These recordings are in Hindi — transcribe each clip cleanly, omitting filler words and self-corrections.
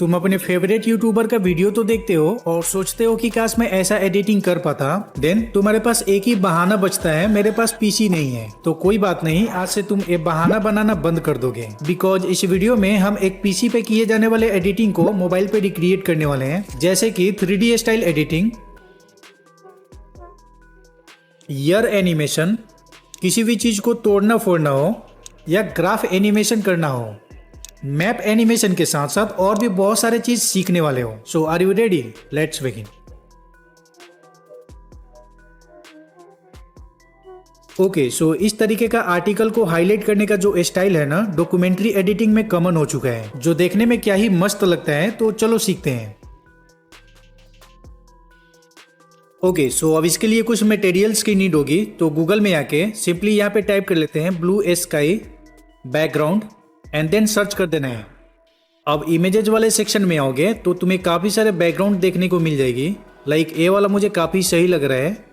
तुम अपने फेवरेट यूट्यूबर का वीडियो तो देखते हो और सोचते हो कि काश मैं ऐसा एडिटिंग कर पाता। देन तुम्हारे पास एक ही बहाना बचता है, मेरे पास पीसी नहीं है। तो कोई बात नहीं, आज से तुम ये बहाना बनाना बंद कर दोगे, बिकॉज इस वीडियो में हम एक पीसी पे किए जाने वाले एडिटिंग को मोबाइल पे रिक्रिएट करने वाले हैं, जैसे कि 3D style editing, year animation, किसी भी चीज को तोड़ना फोड़ना हो या ग्राफ एनिमेशन करना हो, मैप एनिमेशन के साथ साथ और भी बहुत सारे चीज सीखने वाले हो। So are you ready? Let's begin. Okay, so इस तरीके का आर्टिकल को हाईलाइट करने का जो स्टाइल है ना, डॉक्यूमेंट्री एडिटिंग में कॉमन हो चुका है, जो देखने में क्या ही मस्त लगता है। तो चलो सीखते हैं। ओके, सो अब इसके लिए कुछ मटेरियल्स की नीड होगी। तो गूगल में आके सिंपली यहाँ पे टाइप कर लेते हैं blue sky background and then search कर देना है। अब इमेजेस वाले सेक्शन में आओगे तो तुम्हें काफ़ी सारे बैकग्राउंड देखने को मिल जाएगी। लाइक ये वाला मुझे काफ़ी सही लग रहा है,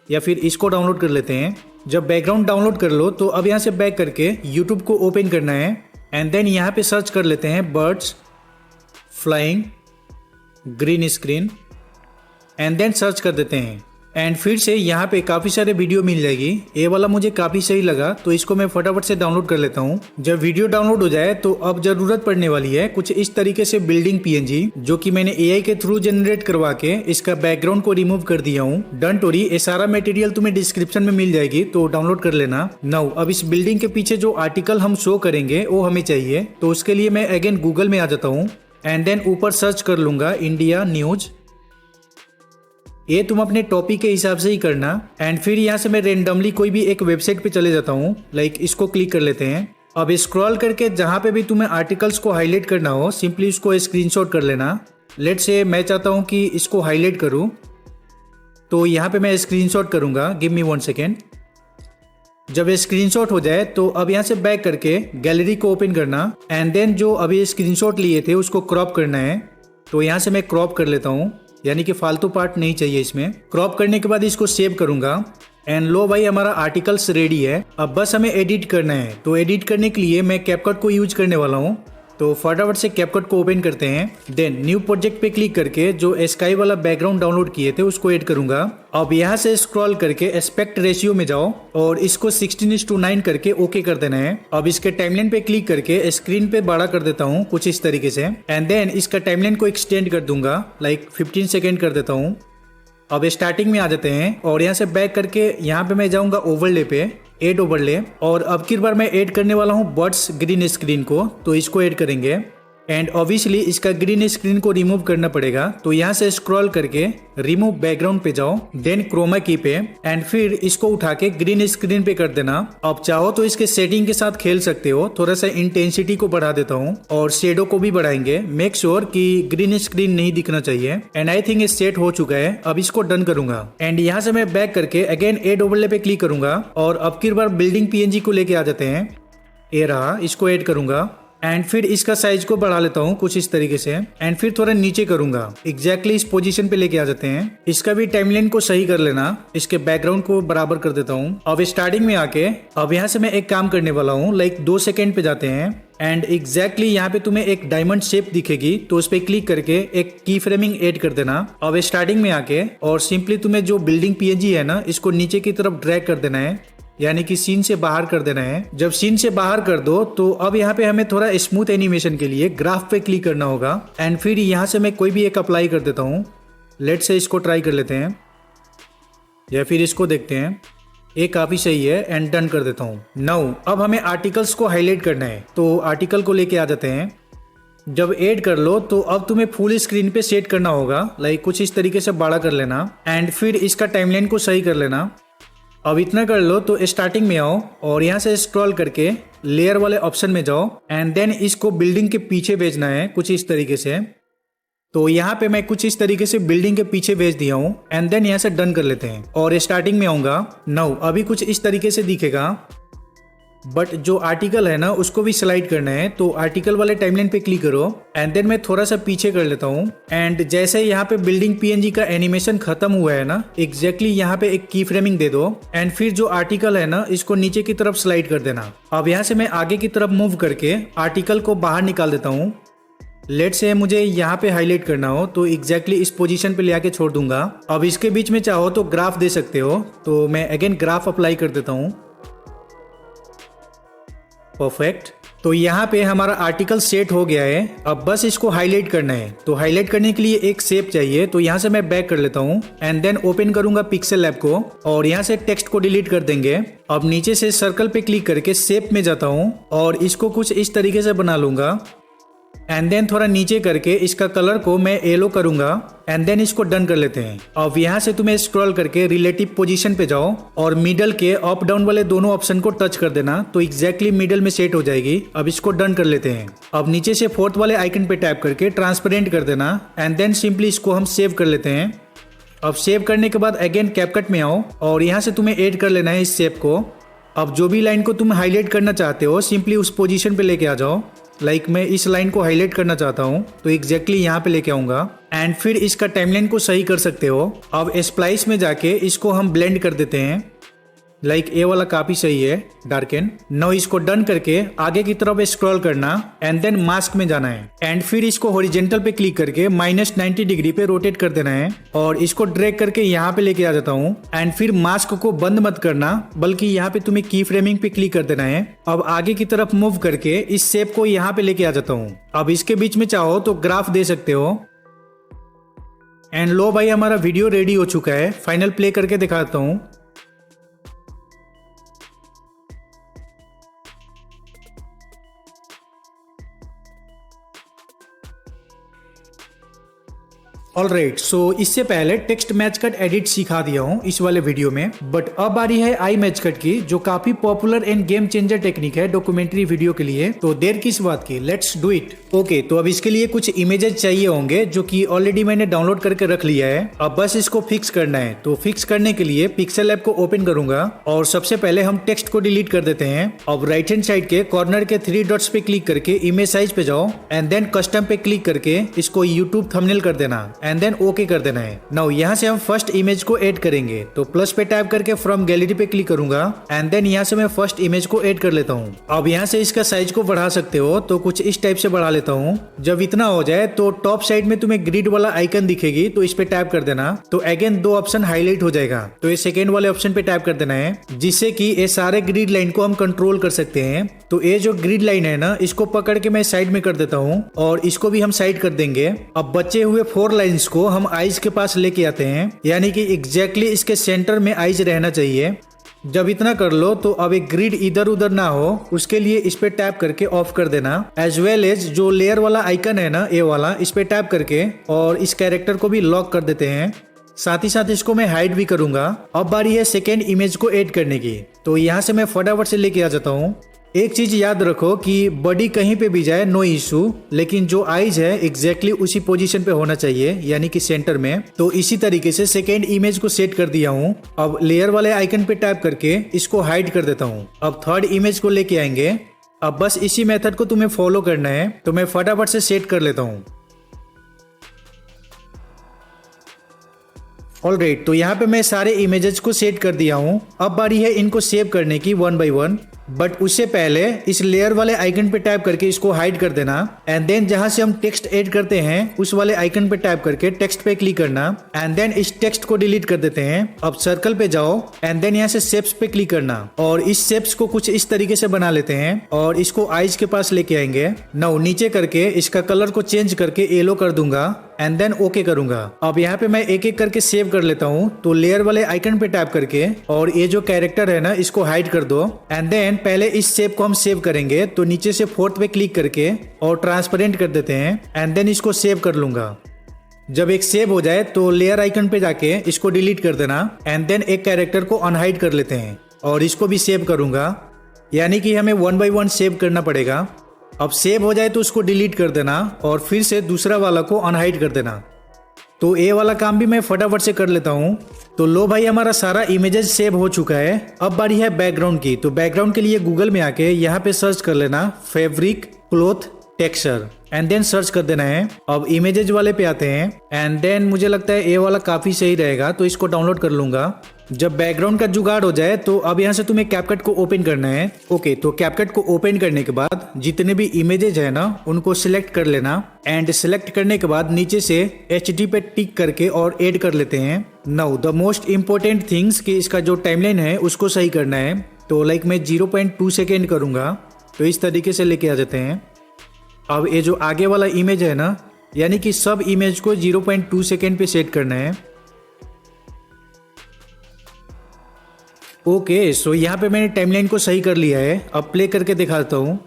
या फिर इसको डाउनलोड कर लेते हैं। जब बैकग्राउंड डाउनलोड कर लो तो अब यहाँ से बैक करके यूट्यूब को ओपन करना है एंड देन यहाँ पे सर्च कर लेते हैं birds flying green screen and then search कर देते हैं। एंड फिर से यहाँ पे काफ़ी सारे वीडियो मिल जाएगी। ये वाला मुझे काफ़ी सही लगा तो इसको मैं फटाफट से डाउनलोड कर लेता हूँ। जब वीडियो डाउनलोड हो जाए तो अब जरूरत पड़ने वाली है कुछ इस तरीके से बिल्डिंग पीएनजी, जो कि मैंने एआई के थ्रू जनरेट करवा के इसका बैकग्राउंड को रिमूव कर दिया हूँ। डन टोरी, ये सारा मटेरियल तुम्हें डिस्क्रिप्शन में मिल जाएगी, तो डाउनलोड कर लेना। नाउ अब इस बिल्डिंग के पीछे जो आर्टिकल हम शो करेंगे वो हमें चाहिए। तो उसके लिए मैं अगेन गूगल में आ जाता हूँ एंड देन ऊपर सर्च कर लूंगा इंडिया न्यूज। ये तुम अपने टॉपिक के हिसाब से ही करना। एंड फिर यहाँ से मैं रेंडमली कोई भी एक वेबसाइट पे चले जाता हूँ। लाइक इसको क्लिक कर लेते हैं। अब स्क्रॉल करके जहाँ पे भी तुम्हें आर्टिकल्स को हाईलाइट करना हो सिंपली इसको स्क्रीनशॉट कर लेना। लेट्स से मैं चाहता हूँ कि इसको हाईलाइट करूँ, तो यहाँ पे मैं स्क्रीनशॉट करूँगा। Give me 1 second. जब स्क्रीनशॉट हो जाए तो अब यहाँ से बैक करके गैलरी को ओपन करना एंड देन जो अभी स्क्रीनशॉट लिए थे उसको क्रॉप करना है। तो यहाँ से मैं क्रॉप कर लेता हूँ, यानी कि फालतू पार्ट नहीं चाहिए इसमें। क्रॉप करने के बाद इसको सेव करूंगा एंड लो भाई, हमारा आर्टिकल्स रेडी है। अब बस हमें एडिट करना है। तो एडिट करने के लिए मैं कैपकट को यूज करने वाला हूँ। तो फटाफट से कैपकट को ओपन करते हैं। देन न्यू प्रोजेक्ट पे क्लिक करके जो स्काई वाला बैकग्राउंड डाउनलोड किए थे उसको ऐड करूंगा। अब यहाँ से स्क्रॉल करके एस्पेक्ट रेशियो में जाओ और इसको 16:9 करके ओके कर देना है। अब इसके टाइमलाइन पे क्लिक करके स्क्रीन पे बड़ा कर देता हूँ कुछ इस तरीके से एंड देन इसका टाइमलाइन को एक्सटेंड कर दूंगा, लाइक 15 सेकेंड कर देता हूँ। अब स्टार्टिंग में आ जाते हैं और यहाँ से बैक करके यहाँ पे मैं जाऊंगा ओवरले पे, ऐड ओवरले, और अब की बार मैं ऐड करने वाला हूँ बर्ड्स ग्रीन स्क्रीन को। तो इसको ऐड करेंगे एंड ऑब्वियसली इसका ग्रीन स्क्रीन को रिमूव करना पड़ेगा। तो यहाँ से स्क्रॉल करके रिमूव बैकग्राउंड पे जाओ, देन क्रोमा की पे एंड फिर इसको उठा के ग्रीन स्क्रीन पे कर देना। अब चाहो तो इसके सेटिंग के साथ खेल सकते हो। थोड़ा सा इंटेंसिटी को बढ़ा देता हूँ और शेडो को भी बढ़ाएंगे। मेक श्योर कि ग्रीन स्क्रीन नहीं दिखना चाहिए। एंड आई थिंक ये सेट हो चुका है। अब इसको डन करूंगा एंड यहाँ से मैं बैक करके अगेन ऐड ओवरले पे क्लिक करूंगा और अब की बार बिल्डिंग पीएनजी को लेके आ जाते हैं। ये रहा, इसको ऐड करूंगा एंड फिर इसका साइज को बढ़ा लेता हूँ कुछ इस तरीके से एंड फिर थोड़ा नीचे करूंगा, एग्जैक्टली इस पोजीशन पे लेके आ जाते हैं। इसका भी टाइमलाइन को सही कर लेना, इसके बैकग्राउंड को बराबर कर देता हूँ। अब स्टार्टिंग में आके अब यहाँ से मैं एक काम करने वाला हूँ, लाइक 2 सेकेंड पे जाते हैं एंड एग्जैक्टली यहाँ पे तुम्हें एक डायमंड शेप दिखेगी, तो उस पर क्लिक करके एक की फ्रेमिंग ऐड कर देना। अब स्टार्टिंग में आके और सिंपली तुम्हें जो बिल्डिंग पीएनजी है ना, इसको नीचे की तरफ ड्रैग कर देना है, यानी कि सीन से बाहर कर देना है। जब सीन से बाहर कर दो तो अब यहाँ पे हमें थोड़ा स्मूथ एनिमेशन के लिए ग्राफ पे क्लिक करना होगा एंड फिर यहाँ से मैं कोई भी एक अप्लाई कर देता हूँ। लेट से इसको ट्राई कर लेते हैं या फिर इसको देखते हैं। ये काफी सही है एंड डन कर देता हूँ। नाउ अब हमें आर्टिकल्स को हाईलाइट करना है, तो आर्टिकल को लेके आ जाते हैं। जब ऐड कर लो तो अब तुम्हें फुल स्क्रीन पे सेट करना होगा, लाइक कुछ इस तरीके से बड़ा कर लेना एंड फिर इसका टाइमलाइन को सही कर लेना। अब इतना कर लो तो स्टार्टिंग में आओ और यहाँ से स्क्रॉल करके लेयर वाले ऑप्शन में जाओ एंड देन इसको बिल्डिंग के पीछे भेजना है कुछ इस तरीके से। तो यहाँ पे मैं कुछ इस तरीके से बिल्डिंग के पीछे भेज दिया हूँ एंड देन यहाँ से डन कर लेते हैं और स्टार्टिंग में आऊंगा। नाउ अभी कुछ इस तरीके से दिखेगा, बट जो आर्टिकल है ना उसको भी स्लाइड करना है। तो आर्टिकल वाले टाइमलाइन पे क्लिक करो एंड देन मैं थोड़ा सा पीछे कर लेता हूँ एंड जैसे यहाँ पे बिल्डिंग पीएनजी का एनिमेशन खत्म हुआ है ना, एग्जैक्टली यहाँ पे एक की फ्रेमिंग दे दो एंड फिर जो आर्टिकल है ना इसको नीचे की तरफ स्लाइड कर देना। अब यहाँ से मैं आगे की तरफ मूव करके आर्टिकल को बाहर निकाल देता हूँ लेट्स से मुझे यहाँ पे हाईलाइट करना हो तो एग्जैक्टली इस पोजीशन पे ले आके छोड़ दूंगा। अब इसके बीच में चाहो तो ग्राफ दे सकते हो, तो मैं अगेन ग्राफ अप्लाई कर देता हूँ। परफेक्ट। तो यहाँ पे हमारा आर्टिकल सेट हो गया है। अब बस इसको हाईलाइट करना है। तो हाईलाइट करने के लिए एक शेप चाहिए, तो यहाँ से मैं बैक कर लेता हूँ एंड देन ओपन करूंगा पिक्सेल लैब को और यहाँ से टेक्स्ट को डिलीट कर देंगे। अब नीचे से सर्कल पे क्लिक करके शेप में जाता हूँ और इसको कुछ इस तरीके से बना लूंगा एंड देन थोड़ा नीचे करके इसका कलर को मैं येलो करूंगा एंड देन इसको डन कर लेते हैं। अब यहाँ से तुम्हें स्क्रॉल करके रिलेटिव पोजीशन पे जाओ और मिडल के अप डाउन वाले दोनों ऑप्शन को टच कर देना, तो एग्जैक्टली मिडल में सेट हो जाएगी। अब इसको डन कर लेते हैं। अब नीचे से फोर्थ वाले आइकन पे टैप करके ट्रांसपेरेंट कर देना एंड देन सिंपली इसको हम सेव कर लेते हैं। अब सेव करने के बाद अगेन कैपकट में आओ और यहाँ से तुम्हें ऐड कर लेना है इस शेप को। अब जो भी लाइन को तुम हाईलाइट करना चाहते हो सिंपली उस पोजीशन पे लेके आ जाओ। लाइक मैं इस लाइन को हाईलाइट करना चाहता हूँ तो एग्जैक्टली यहाँ पे लेके आऊंगा एंड फिर इसका टाइमलाइन को सही कर सकते हो। अब स्प्लाइस में जाके इसको हम ब्लेंड कर देते हैं। लाइक ये वाला काफी सही है, डार्कन। नाउ इसको डन करके आगे की तरफ स्क्रॉल करना एंड देन मास्क में जाना है एंड फिर इसको हॉरिजॉन्टल पे क्लिक करके -90 डिग्री पे रोटेट कर देना है और इसको ड्रैग करके यहाँ पे लेके आ जाता हूँ एंड फिर मास्क को बंद मत करना बल्कि यहाँ पे तुम्हें की फ्रेमिंग पे क्लिक कर देना है। अब आगे की तरफ मूव करके इस शेप को यहाँ पे लेके आ जाता हूँ। अब इसके बीच में चाहो तो ग्राफ दे सकते हो एंड लो भाई हमारा वीडियो रेडी हो चुका है। फाइनल प्ले करके दिखाता हूँ। ऑलराइट, सो इससे पहले टेक्स्ट मैच कट एडिट सिखा दिया हूँ इस वाले वीडियो में, बट अब बारी है आई मैच कट की, जो काफी popular end game changer technique है डॉक्यूमेंट्री वीडियो के लिए। तो देर किस बात की, लेट्स डू इट। ओके, तो अब इसके लिए कुछ इमेजेस चाहिए होंगे जो कि ऑलरेडी मैंने डाउनलोड करके रख लिया है। अब बस इसको फिक्स करना है। तो फिक्स करने के लिए पिक्सेल लैब को ओपन करूंगा और सबसे पहले हम टेक्स्ट को डिलीट कर देते हैं। अब राइट हैंड साइड के कॉर्नर के 3 डॉट्स पे क्लिक करके इमेज साइज पे जाओ एंड देन कस्टम पे क्लिक करके इसको यूट्यूब थंबनेल कर देना एंड देन ओके कर देना है। नाउ यहाँ से हम फर्स्ट इमेज को ऐड करेंगे। तो प्लस पे टैप करके फ्रॉम गैलरी पे क्लिक करूंगा एंड देन यहाँ से मैं फर्स्ट इमेज को ऐड कर लेता हूँ। अब यहाँ से इसका साइज को बढ़ा सकते हो, तो कुछ इस टाइप से बढ़ा लेता हूँ। जब इतना हो जाए तो टॉप साइड में तुम्हें ग्रिड वाला आइकन दिखेगी, तो इस पे टैप कर देना। तो अगेन 2 ऑप्शन हाईलाइट हो जाएगा। तो ये सेकेंड वाले ऑप्शन पे टैप कर देना है, जिससे कि ये सारे ग्रिड लाइन को हम कंट्रोल कर सकते हैं। तो ये जो ग्रिड लाइन है ना, इसको पकड़ के मैं साइड में कर देता हूँ और इसको भी हम साइड कर देंगे। अब बचे हुए 4 लाइंस को हम आईज के पास लेके आते हैं, यानी कि एग्जैक्टली इसके सेंटर में आईज रहना चाहिए। जब इतना कर लो तो अब एक ग्रिड इधर उधर ना हो, उसके लिए इस पे टैप करके ऑफ कर देना। एज वेल एज जो लेयर वाला आइकन है ना, ये वाला, इस पे टैप करके और इस कैरेक्टर को भी लॉक कर देते हैं। साथ ही साथ इसको मैं हाइड भी करूंगा। अब बारी है सेकेंड इमेज को ऐड करने की। तो यहाँ से मैं फटाफट से लेके आ जाता हूँ। एक चीज याद रखो कि बॉडी कहीं पे भी जाए नो इशू, लेकिन जो आईज है एग्जैक्टली उसी पोजीशन पे होना चाहिए, यानी कि सेंटर में। तो इसी तरीके से सेकेंड इमेज को सेट कर दिया हूँ। अब लेयर वाले आइकन पे टैप करके इसको हाइड कर देता हूँ। अब थर्ड इमेज को लेके आएंगे। अब बस इसी मेथड को तुम्हें फॉलो करना है, तो मैं फटाफट से सेट कर लेता हूँ। ऑलराइट, तो यहाँ पे मैं सारे इमेजेस को सेट कर दिया हूँ। अब बारी है इनको सेव करने की 1 बाय 1। बट उससे पहले इस लेयर वाले आइकन पे टैप करके इसको हाइड कर देना एंड देन जहां से हम टेक्स्ट ऐड करते हैं उस वाले आइकन पे टैप करके टेक्स्ट पे क्लिक करना एंड देन इस टेक्स्ट को डिलीट कर देते हैं। अब सर्कल पे जाओ एंड देन यहाँ से शेप्स पे क्लिक करना और इस शेप्स को कुछ इस तरीके से बना लेते हैं और इसको आईज के पास लेके आएंगे। नाउ नीचे करके इसका कलर को चेंज करके येलो कर दूंगा एंड देन ओके करूंगा। अब यहाँ पे मैं एक एक करके सेव कर लेता हूँ। तो लेयर वाले आइकन पे टैप करके और ये जो कैरेक्टर है ना, इसको हाइड कर दो एंड देन पहले इस शेप को हम सेव करेंगे। तो नीचे से 4th पे क्लिक करके और ट्रांसपेरेंट कर देते हैं एंड देन इसको सेव कर लूंगा। जब एक सेव हो जाए तो लेयर आइकन पे जाके इसको डिलीट कर देना एंड देन एक कैरेक्टर को अनहाइड कर लेते हैं और इसको भी सेव करूंगा, यानी कि हमें 1 बाय 1 सेव करना पड़ेगा। अब सेव हो जाए तो उसको डिलीट कर देना और फिर से दूसरा वाला को अनहाइड कर देना। तो ये वाला काम भी मैं फटाफट से कर लेता हूँ। तो लो भाई, हमारा सारा इमेजेस सेव हो चुका है। अब बारी है बैकग्राउंड की। तो बैकग्राउंड के लिए गूगल में आके यहाँ पे सर्च कर लेना fabric cloth texture and then search कर देना है। अब इमेजेस वाले पे आते हैं एंड देन मुझे लगता है ये वाला काफी सही रहेगा, तो इसको डाउनलोड कर लूंगा। जब बैकग्राउंड का जुगाड़ हो जाए तो अब यहाँ से तुम्हें कैपकट को ओपन करना है। ओके, तो कैपकट को ओपन करने के बाद जितने भी इमेजेस है ना उनको सिलेक्ट कर लेना एंड सिलेक्ट करने के बाद नीचे से HD पे टिक करके और ऐड कर लेते हैं। Now the most important things कि इसका जो टाइमलाइन है उसको सही करना है। तो लाइक मैं 0.2 सेकेंड करूंगा, तो इस तरीके से लेके आ जाते हैं। अब ये जो आगे वाला इमेज है ना, यानी कि सब इमेज को 0.2 सेकेंड पे सेट करना है। ओके, सो यहाँ पे मैंने टाइमलाइन को सही कर लिया है। अब प्ले करके दिखाता हूँ।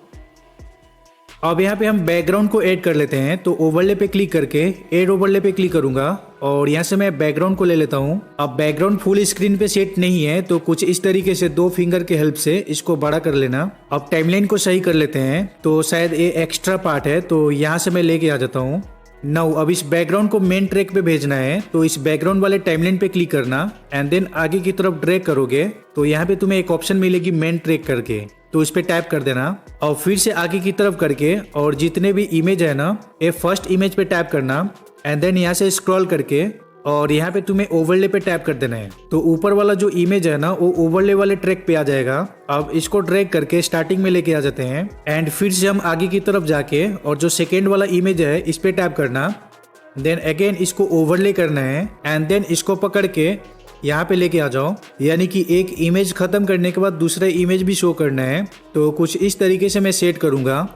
अब यहाँ पे हम बैकग्राउंड को ऐड कर लेते हैं, तो ओवरले पे क्लिक करके ऐड ओवरले पे क्लिक करूंगा और यहाँ से मैं बैकग्राउंड को ले लेता हूँ। अब बैकग्राउंड फुल स्क्रीन पे सेट नहीं है, तो कुछ इस तरीके से 2 फिंगर के हेल्प से इसको बड़ा कर लेना। अब टाइमलाइन को सही कर लेते हैं, तो शायद ये एक्स्ट्रा पार्ट है, तो यहाँ से मैं लेके आ जाता हूँ। नाउ अब इस बैकग्राउंड को मेन ट्रैक पे भेजना है, तो इस बैकग्राउंड वाले टाइमलाइन पे क्लिक करना एंड देन आगे की तरफ ड्रैग करोगे तो यहाँ पे तुम्हें एक ऑप्शन मिलेगी मेन ट्रैक करके, तो इस पे टैप कर देना और फिर से आगे की तरफ करके और जितने भी इमेज है ना ये फर्स्ट इमेज पे टैप करना एंड देन यहाँ से स्क्रॉल करके और यहाँ पे तुम्हें ओवरले पे टैप कर देना है। तो ऊपर वाला जो इमेज है ना वो ओवरले वाले ट्रैक पे आ जाएगा। अब इसको ड्रैग करके स्टार्टिंग में लेके आ जाते हैं एंड फिर से हम आगे की तरफ जाके और जो सेकेंड वाला इमेज है इस पे टैप करना, देन अगेन इसको ओवरले करना है एंड देन इसको पकड़ के यहाँ पे लेके आ जाओ। यानी कि एक इमेज खत्म करने के बाद दूसरा इमेज भी शो करना है, तो कुछ इस तरीके से मैं सेट करूंगा।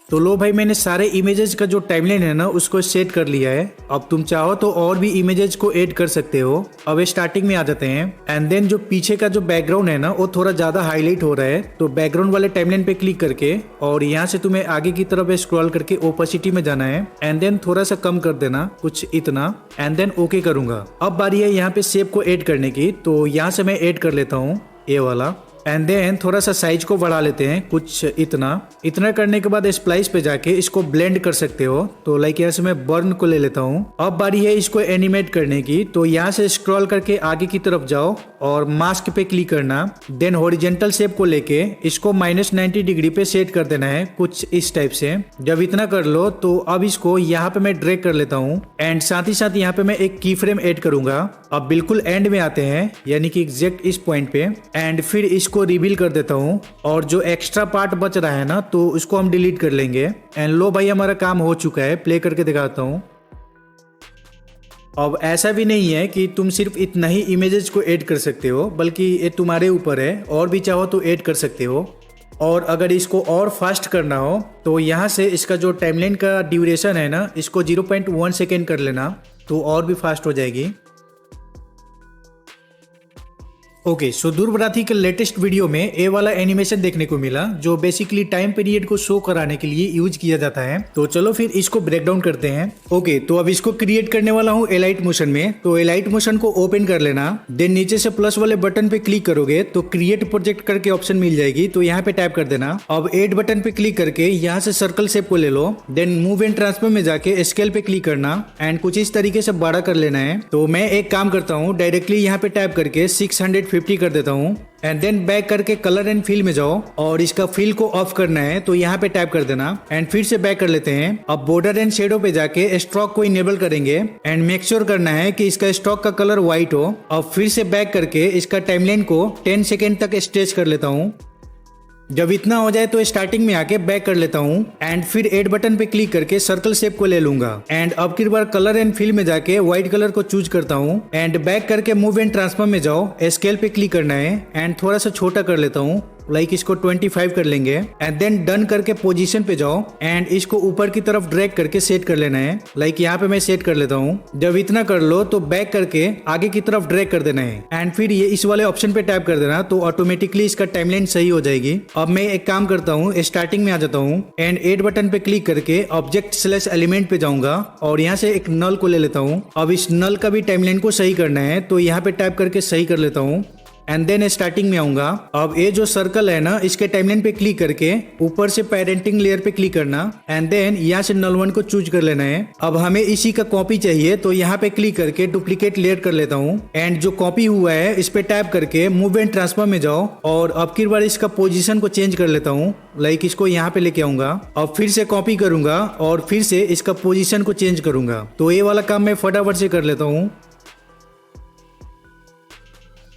तो लो भाई, मैंने सारे इमेजेस का जो टाइमलाइन है ना उसको सेट कर लिया है। अब तुम चाहो तो और भी इमेजेस को ऐड कर सकते हो। अब स्टार्टिंग में आ जाते हैं एंड देन जो पीछे का जो बैकग्राउंड है ना वो थोड़ा ज्यादा हाईलाइट हो रहा है, तो बैकग्राउंड वाले टाइमलाइन पे क्लिक करके और यहाँ से तुम्हें आगे की तरफ स्क्रॉल करके ओपेसिटी में जाना है एंड देन थोड़ा सा कम कर देना, कुछ इतना, एंड देन ओके करूंगा। अब बारी है यहाँ पे शेप को ऐड करने की, तो यहाँ से मैं ऐड कर लेता हूँ ये वाला एंड देन थोड़ा सा साइज को बढ़ा लेते हैं, कुछ इतना करने के बाद स्प्लाइस पे जाके इसको ब्लेंड कर सकते हो। तो लाइक यहाँ से मैं बर्न को ले लेता हूँ। अब बारी है इसको एनिमेट करने की, तो यहाँ से स्क्रॉल करके आगे की तरफ जाओ और मास्क पे क्लिक करना, देन हॉरिजेंटल शेप को लेके इसको -90 डिग्री पे सेट कर देना है, कुछ इस टाइप से। जब इतना कर लो तो अब इसको यहाँ पे मैं ड्रैग कर लेता हूँ एंड साथ ही साथ यहाँ पे मैं एक की फ्रेम ऐड करूंगा। अब बिल्कुल एंड में आते हैं, यानी कि एग्जैक्ट इस पॉइंट पे, एंड फिर इसको रिवील कर देता हूँ और जो एक्स्ट्रा पार्ट बच रहा है ना तो उसको हम डिलीट कर लेंगे। एंड लो भाई, हमारा काम हो चुका है। प्ले करके दिखाता हूँ। अब ऐसा भी नहीं है कि तुम सिर्फ इतना ही इमेजेस को ऐड कर सकते हो, बल्कि ये तुम्हारे ऊपर है, और भी चाहो तो ऐड कर सकते हो। और अगर इसको और फास्ट करना हो तो यहाँ से इसका जो टाइमलाइन का ड्यूरेशन है ना इसको 0.1 सेकेंड कर लेना, तो और भी फास्ट हो जाएगी। ओके, सो दूरबराती के लेटेस्ट वीडियो में ए वाला एनिमेशन देखने को मिला जो बेसिकली टाइम पीरियड को शो कराने के लिए यूज किया जाता है। तो चलो फिर इसको ब्रेक डाउन करते हैं। ओके, तो अब इसको क्रिएट करने वाला हूँ एलाइट मोशन में। तो एलाइट मोशन को ओपन कर लेना, देन नीचे से प्लस वाले बटन पे क्लिक करोगे तो क्रिएट प्रोजेक्ट करके ऑप्शन मिल जाएगी, तो यहाँ पे टैप कर देना। अब एड बटन पे क्लिक करके यहाँ से सर्कल शेप को ले लो, देन मूव एंड ट्रांसफर में जाके स्केल पे क्लिक करना एंड कुछ इस तरीके से बड़ा कर लेना है। तो मैं एक काम करता हूँ, डायरेक्टली यहाँ पे टैप करके 650 कर देता हूँ एंड देन बैक करके कलर एंड फिल में जाओ और इसका फिल को ऑफ करना है, तो यहाँ पे टैप कर देना एंड फिर से बैक कर लेते हैं। अब बॉर्डर एंड शेडो पे जाके स्ट्रोक को इनेबल करेंगे एंड मेक श्योर करना है कि इसका स्ट्रोक का कलर व्हाइट हो। अब फिर से बैक करके इसका टाइमलाइन को 10 सेकेंड तक स्ट्रेच कर लेता हूँ। जब इतना हो जाए तो स्टार्टिंग में आके बैक कर लेता हूँ एंड फिर एड बटन पे क्लिक करके सर्कल शेप को ले लूंगा एंड अब की बार कलर एंड फिल में जाके व्हाइट कलर को चूज करता हूँ एंड बैक करके मूव एंड ट्रांसफर में जाओ, स्केल पे क्लिक करना है एंड थोड़ा सा छोटा कर लेता हूँ, लाइक इसको 25 कर लेंगे एंड देन डन करके पोजीशन पे जाओ एंड इसको ऊपर की तरफ ड्रैग करके सेट कर लेना है, लाइक यहाँ पे मैं सेट कर लेता हूँ। जब इतना कर लो तो बैक करके आगे की तरफ ड्रैग कर देना है एंड फिर ये इस वाले ऑप्शन पे टैप कर देना, तो ऑटोमेटिकली इसका टाइमलाइन सही हो जाएगी। अब मैं एक काम करता हूँ, स्टार्टिंग में आ जाता हूँ एंड एड बटन पे क्लिक करके ऑब्जेक्ट/एलिमेंट पे जाऊंगा और यहाँ से एक नल को ले लेता हूँ। अब इस नल का भी टाइमलाइन को सही करना है, तो यहाँ पे टैप करके सही कर लेता हूँ एंड देन स्टार्टिंग में आऊंगा। अब ये जो सर्कल है ना, इसके टाइमलाइन पे क्लिक करके ऊपर से पेरेंटिंग लेयर पे क्लिक करना एंड देन यहाँ से नल वन को चूज कर लेना है। अब हमें इसी का कॉपी चाहिए तो यहाँ पे क्लिक करके डुप्लीकेट लेयर कर लेता हूँ एंड जो कॉपी हुआ है इस पे टैप करके मूव एंड ट्रांसफर में जाओ और अब की बार इसका पोजीशन को चेंज कर लेता हूँ। लाइक इसको यहाँ पे लेके आऊंगा। अब फिर से कॉपी करूंगा और फिर से इसका पोजीशन को चेंज करूंगा। तो ये वाला काम मैं फटाफट से कर लेता हूँ।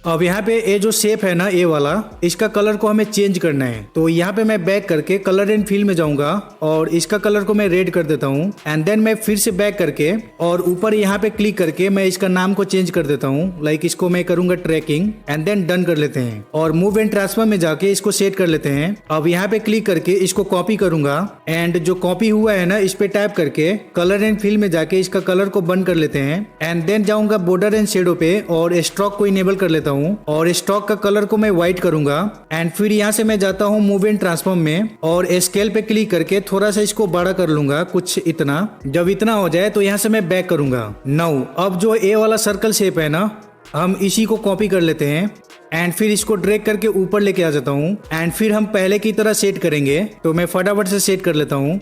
अब यहाँ पे ये जो शेप है ना, ये वाला, इसका कलर को हमें चेंज करना है। तो यहाँ पे मैं बैक करके कलर एंड फिल में जाऊंगा और इसका कलर को मैं रेड कर देता हूँ एंड देन मैं फिर से बैक करके और ऊपर यहाँ पे क्लिक करके मैं इसका नाम को चेंज कर देता हूँ। लाइक इसको मैं करूंगा ट्रैकिंग एंड देन डन कर लेते हैं और मूव एंड ट्रांसफर में जाके इसको सेट कर लेते हैं। अब यहाँ पे क्लिक करके इसको कॉपी करूंगा एंड जो कॉपी हुआ है ना, इस पे टैप करके कलर एंड फिल में जाके इसका कलर को बंद कर लेते हैं एंड देन जाऊंगा बॉर्डर एंड शेडो पे और स्ट्रोक को इनेबल कर लेता हूँ और स्टॉक का कलर को मैं व्हाइट करूंगा एंड फिर यहाँ से मैं जाता हूँ मूव एंड ट्रांसफॉर्म में और स्केल पे क्लिक करके थोड़ा सा इसको बड़ा कर लूंगा, कुछ इतना। जब इतना हो जाए तो यहाँ से मैं बैक करूंगा। नाउ अब जो ए वाला सर्कल शेप है ना, हम इसी को कॉपी कर लेते हैं एंड फिर इसको ड्रैग करके ऊपर लेके आ जाता हूँ एंड फिर हम पहले की तरह सेट करेंगे। तो मैं फटाफट से सेट कर लेता हूँ।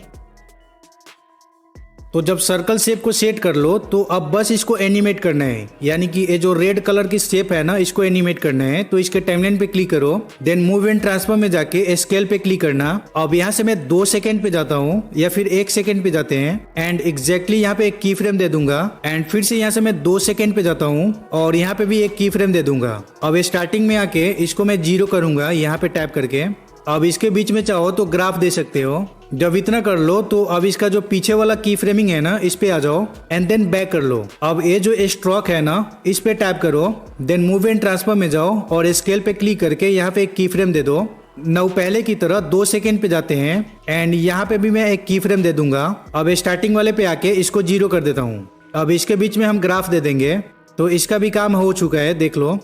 तो जब सर्कल शेप को सेट कर लो तो अब बस इसको एनिमेट करना है, यानी कि ये जो रेड कलर की शेप है ना, इसको एनिमेट करना है। तो इसके टाइमलाइन पे क्लिक करो, देन मूव एंड ट्रांसफर में जाके स्केल पे क्लिक करना। अब यहाँ से मैं 2 सेकंड पे जाता हूँ या फिर 1 सेकंड पे जाते हैं एंड एग्जैक्टली यहाँ पे एक की फ्रेम दे दूंगा एंड फिर से यहाँ से मैं 2 सेकंड पे जाता हूँ और यहाँ पे भी एक की फ्रेम दे दूंगा। अब स्टार्टिंग में आके इसको मैं 0 करूंगा यहाँ पे टैप करके। अब इसके बीच में चाहो तो ग्राफ दे सकते हो। जब इतना कर लो तो अब इसका जो पीछे वाला की फ्रेमिंग है ना, इस पे आ जाओ एंड देन बैक कर लो। अब ये जो स्ट्रोक है ना, इस पे टैप करो, देन मूव एंड ट्रांसफर में जाओ और स्केल पे क्लिक करके यहाँ पे एक की फ्रेम दे दो। नौ पहले की तरह 2 सेकंड पे जाते हैं एंड यहाँ पे भी मैं एक की फ्रेम दे दूंगा। अब स्टार्टिंग वाले पे आके इसको 0 कर देता हूँ। अब इसके बीच में हम ग्राफ दे देंगे। तो इसका भी काम हो चुका है, देख लो।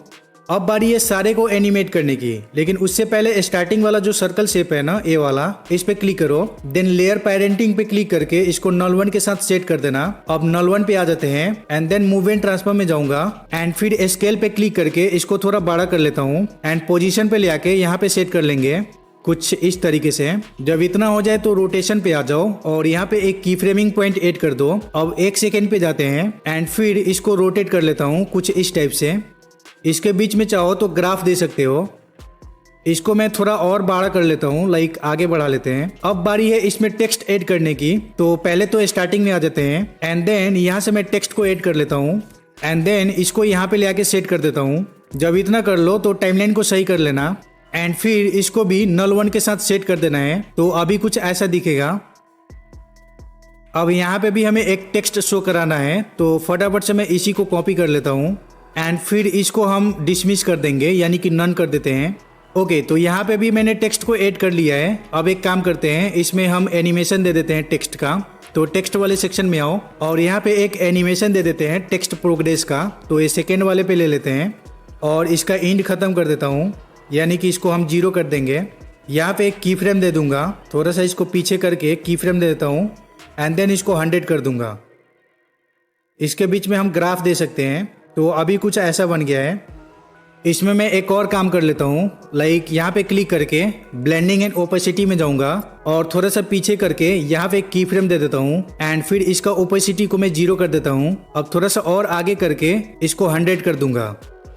अब बारी है सारे को एनिमेट करने की, लेकिन उससे पहले स्टार्टिंग वाला जो सर्कल शेप है ना, ए वाला, इस पे क्लिक करो, देन लेयर पेरेंटिंग पे क्लिक करके इसको नल वन के साथ सेट कर देना। अब नल वन पे आ जाते हैं and then move and transfer में जाऊंगा एंड फिर स्केल पे क्लिक करके इसको थोड़ा बड़ा कर लेता हूँ एंड पोजीशन पे ले आके यहाँ पे सेट कर लेंगे कुछ इस तरीके से। जब इतना हो जाए तो रोटेशन पे आ जाओ और यहाँ पे एक की फ्रेमिंग पॉइंट ऐड कर दो। अब 1 सेकेंड पे जाते हैं एंड फिर इसको रोटेट कर लेता हूँ कुछ इस टाइप से। इसके बीच में चाहो तो ग्राफ दे सकते हो। इसको मैं थोड़ा और बड़ा कर लेता हूँ, लाइक आगे बढ़ा लेते हैं। अब बारी है इसमें टेक्स्ट ऐड करने की। तो पहले तो स्टार्टिंग में आ जाते हैं एंड देन यहाँ से मैं टेक्स्ट को ऐड कर लेता हूँ एंड देन इसको यहाँ पे ले आके सेट कर देता हूँ। जब इतना कर लो तो टाइमलाइन को सही कर लेना एंड फिर इसको भी नल वन के साथ सेट कर देना है। तो अभी कुछ ऐसा दिखेगा। अब यहाँ पे भी हमें एक टेक्स्ट शो कराना है, तो फटाफट से मैं इसी को कॉपी कर लेता हूँ एंड फिर इसको हम डिसमिस कर देंगे, यानी कि नन कर देते हैं। ओके, तो यहाँ पे भी मैंने टेक्स्ट को ऐड कर लिया है। अब एक काम करते हैं, इसमें हम एनिमेशन दे देते हैं टेक्स्ट का। तो टेक्स्ट वाले सेक्शन में आओ और यहाँ पे एक एनिमेशन दे देते हैं टेक्स्ट प्रोग्रेस का। तो ये सेकेंड वाले पे ले लेते हैं और इसका एंड खत्म कर देता हूँ, यानी कि इसको हम 0 कर देंगे। यहाँ पे एक की फ्रेम दे दूंगा, थोड़ा सा इसको पीछे करके की फ्रेम दे देता हूँ एंड देन इसको 100 कर दूंगा। इसके बीच में हम ग्राफ दे सकते हैं। तो अभी कुछ ऐसा बन गया है। इसमें मैं एक और काम कर लेता हूँ, लाइक यहाँ पे क्लिक करके ब्लेंडिंग एंड ओपेसिटी में जाऊंगा और थोड़ा सा पीछे करके यहाँ पे एक की फ्रेम दे देता हूँ एंड फिर इसका ओपेसिटी को मैं 0 कर देता हूँ। अब थोड़ा सा और आगे करके इसको 100 कर दूंगा।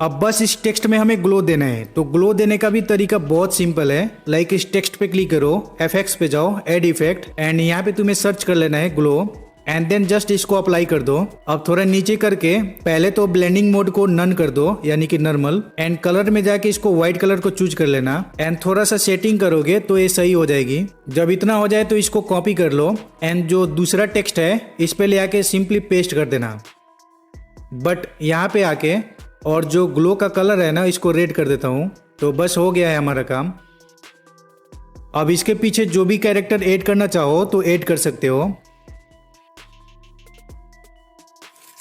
अब बस इस टेक्स्ट में हमें ग्लो देना है। तो ग्लो देने का भी तरीका बहुत सिंपल है, लाइक इस टेक्स्ट पे क्लिक करो, एफेक्ट्स पे जाओ, एड इफेक्ट एंड यहाँ पे तुम्हें सर्च कर लेना है ग्लो एंड देन जस्ट इसको अप्लाई कर दो। अब थोड़ा नीचे करके पहले तो ब्लेंडिंग मोड को नन कर दो, यानी कि नॉर्मल, एंड कलर में जाके इसको व्हाइट कलर को चूज कर लेना एंड थोड़ा सा सेटिंग करोगे तो ये सही हो जाएगी। जब इतना हो जाए तो इसको कॉपी कर लो एंड जो दूसरा टेक्स्ट है इस पे ले आके सिंपली पेस्ट कर देना। बट यहाँ पे आके और जो ग्लो का कलर है ना, इसको रेड कर देता हूँ। तो बस हो गया है हमारा काम। अब इसके पीछे जो भी कैरेक्टर ऐड करना चाहो तो ऐड कर सकते हो।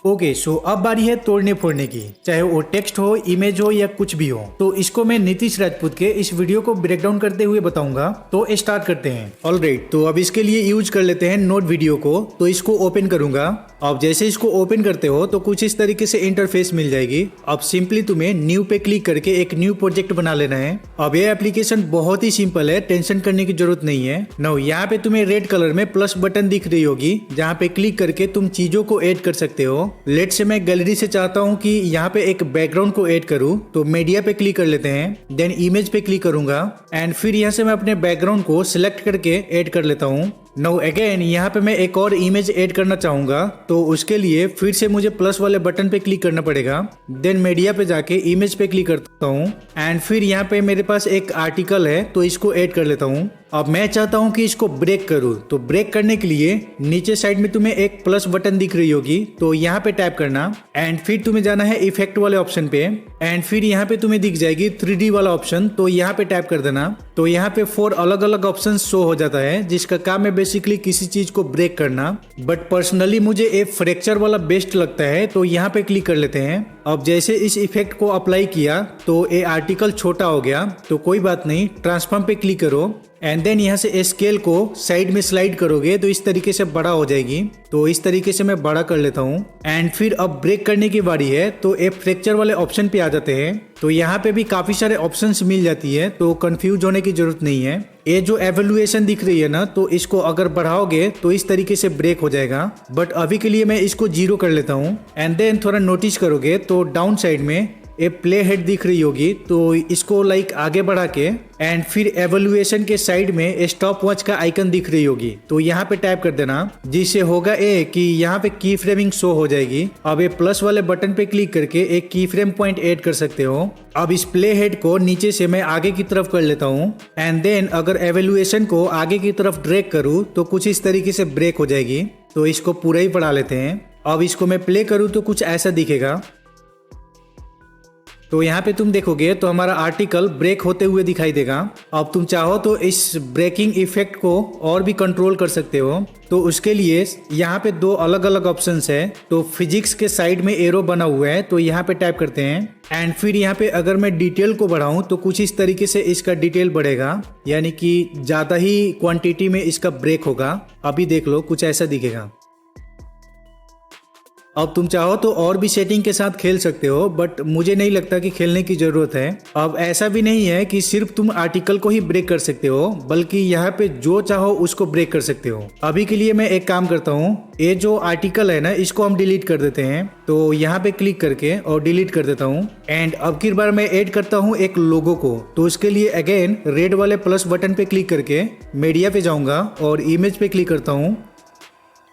ओके, सो अब बारी है तोड़ने फोड़ने की, चाहे वो टेक्स्ट हो, इमेज हो या कुछ भी हो। तो इसको मैं नीतीश राजपूत के इस वीडियो को ब्रेक डाउन करते हुए बताऊंगा। तो स्टार्ट करते हैं। ऑलराइट, तो अब इसके लिए यूज कर लेते हैं नोट वीडियो को। तो इसको ओपन करूंगा अब जैसे इसको ओपन करते हो तो कुछ इस तरीके से इंटरफेस मिल जाएगी। अब सिंपली तुम्हें न्यू पे क्लिक करके एक न्यू प्रोजेक्ट बना लेना है। अब ये एप्लीकेशन बहुत ही सिंपल है, टेंशन करने की जरूरत नहीं है। नाउ यहाँ पे तुम्हें रेड कलर में प्लस बटन दिख रही होगी, जहाँ पे क्लिक करके तुम चीजों को ऐड कर सकते हो। लेट से मैं गैलरी से चाहता हूँ कि यहाँ पे एक बैकग्राउंड को ऐड करूँ, तो मीडिया पे क्लिक कर लेते हैं, देन इमेज पे क्लिक करूंगा एंड फिर यहाँ से मैं अपने बैकग्राउंड को सिलेक्ट करके ऐड कर लेता हूँ। नाउ अगेन यहाँ पे मैं एक और इमेज ऐड करना चाहूंगा, तो उसके लिए फिर से मुझे प्लस वाले बटन पे क्लिक करना पड़ेगा, देन मीडिया पे जाके इमेज पे क्लिक करता हूँ एंड फिर यहाँ पे मेरे पास एक आर्टिकल है तो इसको ऐड कर लेता हूँ। अब मैं चाहता हूँ कि इसको ब्रेक करूँ, तो ब्रेक करने के लिए नीचे साइड में तुम्हें एक प्लस बटन दिख रही होगी, तो यहाँ पे टैप करना एंड फिर तुम्हें जाना है इफेक्ट वाले ऑप्शन पे एंड फिर यहाँ पे तुम्हें दिख जाएगी 3D वाला ऑप्शन, तो यहाँ पे टैप कर देना। तो यहाँ पे 4 अलग अलग ऑप्शन शो हो जाता है, जिसका काम है बेसिकली किसी चीज को ब्रेक करना। बट पर्सनली मुझे ये फ्रैक्चर वाला बेस्ट लगता है, तो यहाँ पे क्लिक कर लेते हैं। अब जैसे इस इफेक्ट को अप्लाई किया तो ये आर्टिकल छोटा हो गया, तो कोई बात नहीं, ट्रांसफॉर्म पे क्लिक करो एंड देन यहाँ से स्केल को साइड में स्लाइड करोगे तो इस तरीके से बड़ा हो जाएगी। तो इस तरीके से मैं बड़ा कर लेता हूँ एंड फिर अब ब्रेक करने की बारी है, तो ये फ्रैक्चर वाले ऑप्शन पे आ जाते हैं। तो यहाँ पे भी काफी सारे ऑप्शंस मिल जाती है, तो कंफ्यूज होने की जरूरत नहीं है। ये जो एवोल्यूएशन दिख रही है ना, तो इसको अगर बढ़ाओगे तो इस तरीके से ब्रेक हो जाएगा, बट अभी के लिए मैं इसको 0 कर लेता हूँ एंड देन थोड़ा नोटिस करोगे तो डाउन साइड में ये प्ले हेड दिख रही होगी, तो इसको लाइक आगे बढ़ा के एंड फिर एवोल्यूएशन के साइड में स्टॉप वॉच का आइकन दिख रही होगी, तो यहाँ पे टैप कर देना, जिससे होगा ये कि यहाँ पे की फ्रेमिंग शो हो जाएगी। अब ये प्लस वाले बटन पे क्लिक करके एक की फ्रेम पॉइंट ऐड कर सकते हो। अब इस प्ले हेड को नीचे से मैं आगे की तरफ कर लेता हूँ एंड देन अगर एवोल्यूएशन को आगे की तरफ ड्रैग करूँ तो कुछ इस तरीके से ब्रेक हो जाएगी। तो इसको पूरा ही बढ़ा लेते हैं। अब इसको मैं प्ले करूँ तो कुछ ऐसा दिखेगा। तो यहाँ पे तुम देखोगे तो हमारा आर्टिकल ब्रेक होते हुए दिखाई देगा। अब तुम चाहो तो इस ब्रेकिंग इफेक्ट को और भी कंट्रोल कर सकते हो, तो उसके लिए यहाँ पे 2 अलग अलग ऑप्शंस है। तो फिजिक्स के साइड में एरो बना हुआ है, तो यहाँ पे टैप करते हैं एंड फिर यहाँ पे अगर मैं डिटेल को बढ़ाऊं तो कुछ इस तरीके से इसका डिटेल बढ़ेगा, यानी कि ज्यादा ही क्वांटिटी में इसका ब्रेक होगा। अभी देख लो कुछ ऐसा दिखेगा। अब तुम चाहो तो और भी सेटिंग के साथ खेल सकते हो, बट मुझे नहीं लगता कि खेलने की जरूरत है। अब ऐसा भी नहीं है कि सिर्फ तुम आर्टिकल को ही ब्रेक कर सकते हो, बल्कि यहाँ पे जो चाहो उसको ब्रेक कर सकते हो। अभी के लिए मैं एक काम करता हूँ, ये जो आर्टिकल है ना, इसको हम डिलीट कर देते हैं। तो यहाँ पे क्लिक करके और डिलीट कर देता हूँ एंड अब की बार मैं ऐड करता हूँ एक लोगो को। तो उसके लिए अगेन रेड वाले प्लस बटन पे क्लिक करके मीडिया पे जाऊंगा और इमेज पे क्लिक करता हूँ।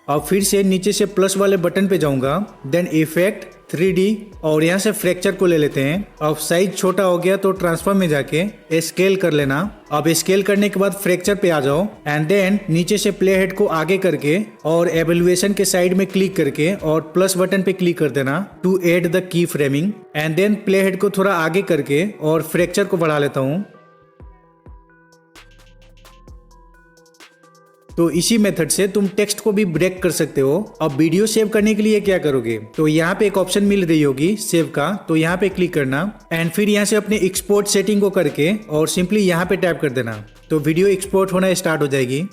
अब फिर से नीचे से प्लस वाले बटन पे जाऊंगा, देन इफेक्ट 3D और यहाँ से फ्रैक्चर को ले लेते हैं। अब साइज छोटा हो गया तो ट्रांसफॉर्म में जाके स्केल कर लेना। अब स्केल करने के बाद फ्रैक्चर पे आ जाओ एंड देन नीचे से प्ले हेड को आगे करके और एवोल्यूएशन के साइड में क्लिक करके और प्लस बटन पे क्लिक कर देना to add the key framing and then play head को थोड़ा आगे करके और फ्रैक्चर को बढ़ा लेता हूँ। तो इसी मेथड से तुम टेक्स्ट को भी ब्रेक कर सकते हो। अब वीडियो सेव करने के लिए क्या करोगे, तो यहाँ पे एक ऑप्शन मिल रही होगी सेव का, तो यहाँ पे क्लिक करना एंड फिर यहाँ से अपने एक्सपोर्ट सेटिंग को करके और सिंपली यहाँ पे टैप कर देना, तो वीडियो एक्सपोर्ट होना स्टार्ट हो जाएगी।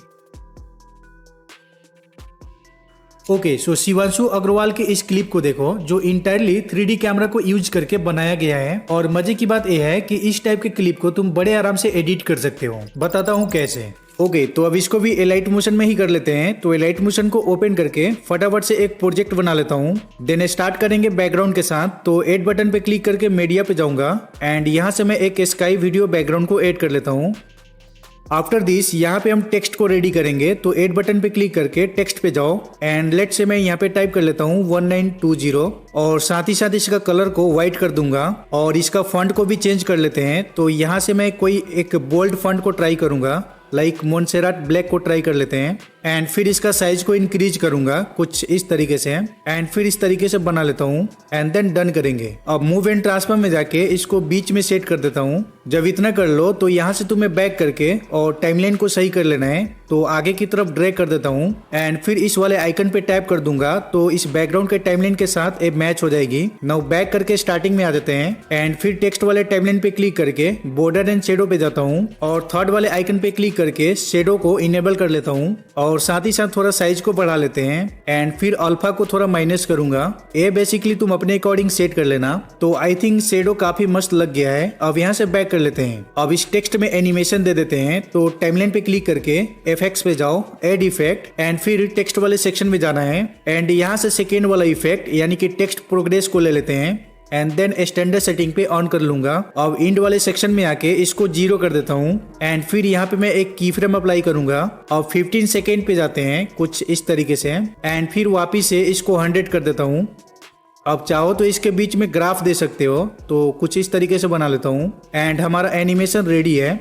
ओके, सो शिवांशु अग्रवाल के इस क्लिप को देखो, जो इंटायरली 3D कैमरा को यूज करके बनाया गया है। और मजे की बात यह है कि इस टाइप के क्लिप को तुम बड़े आराम से एडिट कर सकते हो। बताता हूँ कैसे। ओके, तो अब इसको भी एलाइट मोशन में ही कर लेते हैं। तो एलाइट मोशन को ओपन करके फटाफट से एक प्रोजेक्ट बना लेता हूँ। देन स्टार्ट करेंगे बैकग्राउंड के साथ। तो ऐड बटन पे क्लिक करके मीडिया पे जाऊंगा एंड यहाँ से मैं एक स्काई वीडियो बैकग्राउंड को ऐड कर लेता हूँ। आफ्टर दिस यहाँ पे हम टेक्स्ट को रेडी करेंगे। तो ऐड बटन पे क्लिक करके टेक्स्ट पे जाओ एंड लेट से मैं यहाँ पे टाइप कर लेता हूँ 1920 और साथ ही साथ इसका कलर को व्हाइट कर दूंगा और इसका फॉन्ट को भी चेंज कर लेते हैं। तो यहाँ से मैं कोई एक बोल्ड फॉन्ट को ट्राई करूंगा, लाइक मोन्सेराट ब्लैक को ट्राई कर लेते हैं एंड फिर इसका साइज को इंक्रीज करूंगा कुछ इस तरीके से एंड फिर इस तरीके से बना लेता हूँ एंड देन डन करेंगे। अब मूव एंड ट्रांसफॉर्म में जाके इसको बीच में सेट कर देता हूँ। जब इतना कर लो तो यहाँ से तुम्हें बैक करके और टाइमलाइन को सही कर लेना है। तो आगे की तरफ ड्रैग कर देता हूँ एंड फिर इस वाले आइकन पे टैप कर दूंगा, तो इस बैकग्राउंड के टाइमलाइन के साथ एक मैच हो जाएगी। नाउ बैक करके स्टार्टिंग में आ जाते हैं एंड फिर टेक्स्ट वाले टाइमलाइन पे क्लिक करके बॉर्डर एंड शेडो पे जाता हूँ और थर्ड वाले आइकन पे क्लिक करके शेडो को इनेबल कर लेता हूँ और और साथ ही साथ थोड़ा साइज को बढ़ा लेते हैं एंड फिर अल्फा को थोड़ा माइनस करूंगा। ये बेसिकली तुम अपने अकॉर्डिंग सेट कर लेना। तो आई थिंक शेडो काफी मस्त लग गया है। अब यहाँ से बैक कर लेते हैं। अब इस टेक्स्ट में एनिमेशन दे देते हैं। तो टाइमलाइन पे क्लिक करके इफेक्ट्स पे जाओ, ऐड इफेक्ट एंड फिर टेक्स्ट वाले सेक्शन में जाना है एंड यहाँ से सेकेंड वाला इफेक्ट यानी कि टेक्स्ट प्रोग्रेस को ले लेते हैं एंड देन स्टैंडर्ड सेटिंग पे ऑन कर लूंगा। अब इंड वाले सेक्शन में आके इसको 0 कर देता हूँ एंड फिर यहाँ पे मैं एक की फ्रेम अप्लाई करूंगा। अब 15 सेकेंड पे जाते हैं कुछ इस तरीके से एंड फिर वापिस से इसको 100 कर देता हूँ। अब चाहो तो इसके बीच में ग्राफ दे सकते हो, तो कुछ इस तरीके से बना लेता हूँ एंड हमारा एनिमेशन रेडी है।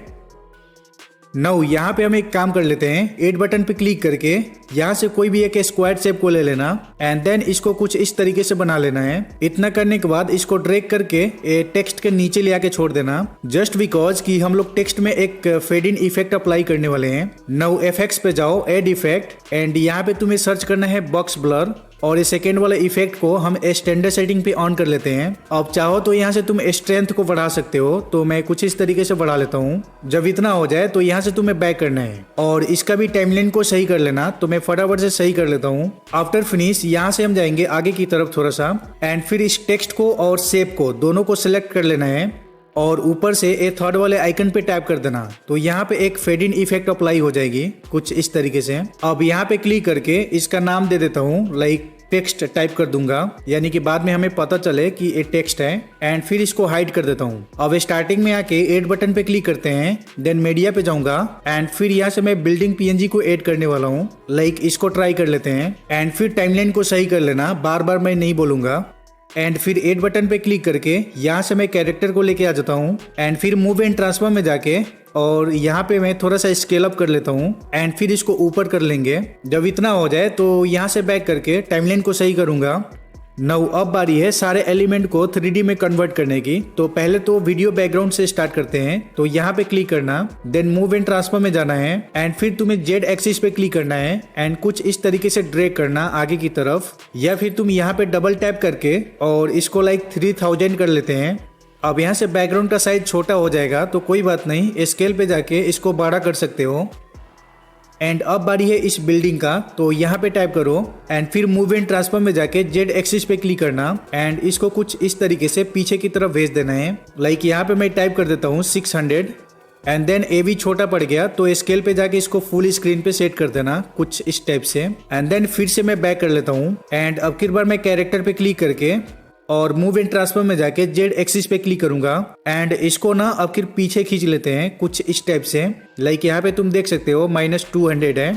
नाउ यहाँ पे हम एक काम कर लेते हैं, एड बटन पे क्लिक करके यहाँ से कोई भी एक स्क्वायर शेप को ले लेना एंड देन इसको कुछ इस तरीके से बना लेना है। इतना करने के बाद इसको ड्रैग करके टेक्स्ट के नीचे ले आके छोड़ देना, जस्ट बिकॉज कि हम लोग टेक्स्ट में एक फेड इन इफेक्ट अप्लाई करने वाले हैं। नाउ इफेक्ट्स पे जाओ, ऐड इफेक्ट एंड यहाँ पे तुम्हें सर्च करना है बॉक्स ब्लर और ये सेकेंड वाला इफेक्ट को हम स्टैंडर्ड सेटिंग पे ऑन कर लेते हैं। अब चाहो तो यहाँ से तुम स्ट्रेंथ को बढ़ा सकते हो, तो मैं कुछ इस तरीके से बढ़ा लेता हूँ। जब इतना हो जाए तो यहाँ से तुम्हें बैक करना है और इसका भी टाइमलाइन को सही कर लेना, तो मैं फटाफट से सही कर लेता हूँ। आफ्टर फिनिश यहाँ से हम जाएंगे आगे की तरफ थोड़ा सा एंड फिर इस टेक्स्ट को और शेप को दोनों को सिलेक्ट कर लेना है और ऊपर से ए थर्ड वाले आइकन पे टैप कर देना, तो यहाँ पे एक फेड इन इफेक्ट अप्लाई हो जाएगी कुछ इस तरीके से। अब यहाँ पे क्लिक करके इसका नाम दे देता हूँ, लाइक टेक्स्ट टाइप कर दूंगा, यानी कि बाद में हमें पता चले कि ये टेक्स्ट है एंड फिर इसको हाइड कर देता हूँ। अब स्टार्टिंग में आके ऐड बटन पे क्लिक करते हैं, देन मीडिया पे जाऊंगा एंड फिर यहाँ से मैं बिल्डिंग पीएनजी को ऐड करने वाला हूँ, लाइक इसको ट्राई कर लेते हैं एंड फिर टाइमलाइन को सही कर लेना, बार बार मैं नहीं बोलूंगा। एंड फिर ऐड बटन पे क्लिक करके यहाँ से मैं कैरेक्टर को लेके आ जाता हूँ एंड फिर मूव एंड ट्रांसफॉर्म में जाके और यहाँ पे मैं थोड़ा सा स्केल अप कर लेता हूँ एंड फिर इसको ऊपर कर लेंगे। जब इतना हो जाए तो यहाँ से बैक करके टाइमलाइन को सही करूंगा। नाउ अब बारी है सारे एलिमेंट को 3D में कन्वर्ट करने की। तो पहले तो वीडियो बैकग्राउंड से स्टार्ट करते हैं, तो यहाँ पे क्लिक करना, देन मूव एंड ट्रांसफॉर्म में जाना है एंड फिर तुम्हें जेड एक्सिस पे क्लिक करना है एंड कुछ इस तरीके से ड्रैग करना आगे की तरफ, या फिर तुम यहाँ पे डबल टैप करके और इसको लाइक 3000 कर लेते हैं। अब यहाँ से बैकग्राउंड का साइज छोटा हो जाएगा तो कोई बात नहीं, स्केल पे जाके इसको बड़ा कर सकते हो। एंड अब बारी है इस बिल्डिंग का, तो यहाँ पे टाइप करो एंड फिर मूव एंड ट्रांसफॉर्म में जाके जेड एक्सिस पे क्लिक करना एंड इसको कुछ इस तरीके से पीछे की तरफ भेज देना है। लाइक यहाँ पे मैं टाइप कर देता हूँ 600 एंड देन ए भी छोटा पड़ गया तो स्केल पे जाके इसको फुल स्क्रीन पे सेट कर देना कुछ इस टाइप से। एंड देन फिर से मैं बैक कर लेता हूँ एंड अब की बार मैं कैरेक्टर पे क्लिक करके और मूव एंड ट्रांसफॉर्म में जाके जेड एक्सिस पे क्लिक करूंगा एंड इसको ना अब फिर पीछे खींच लेते हैं कुछ इस टाइप से। लाइक यहाँ पे तुम देख सकते हो -200 है।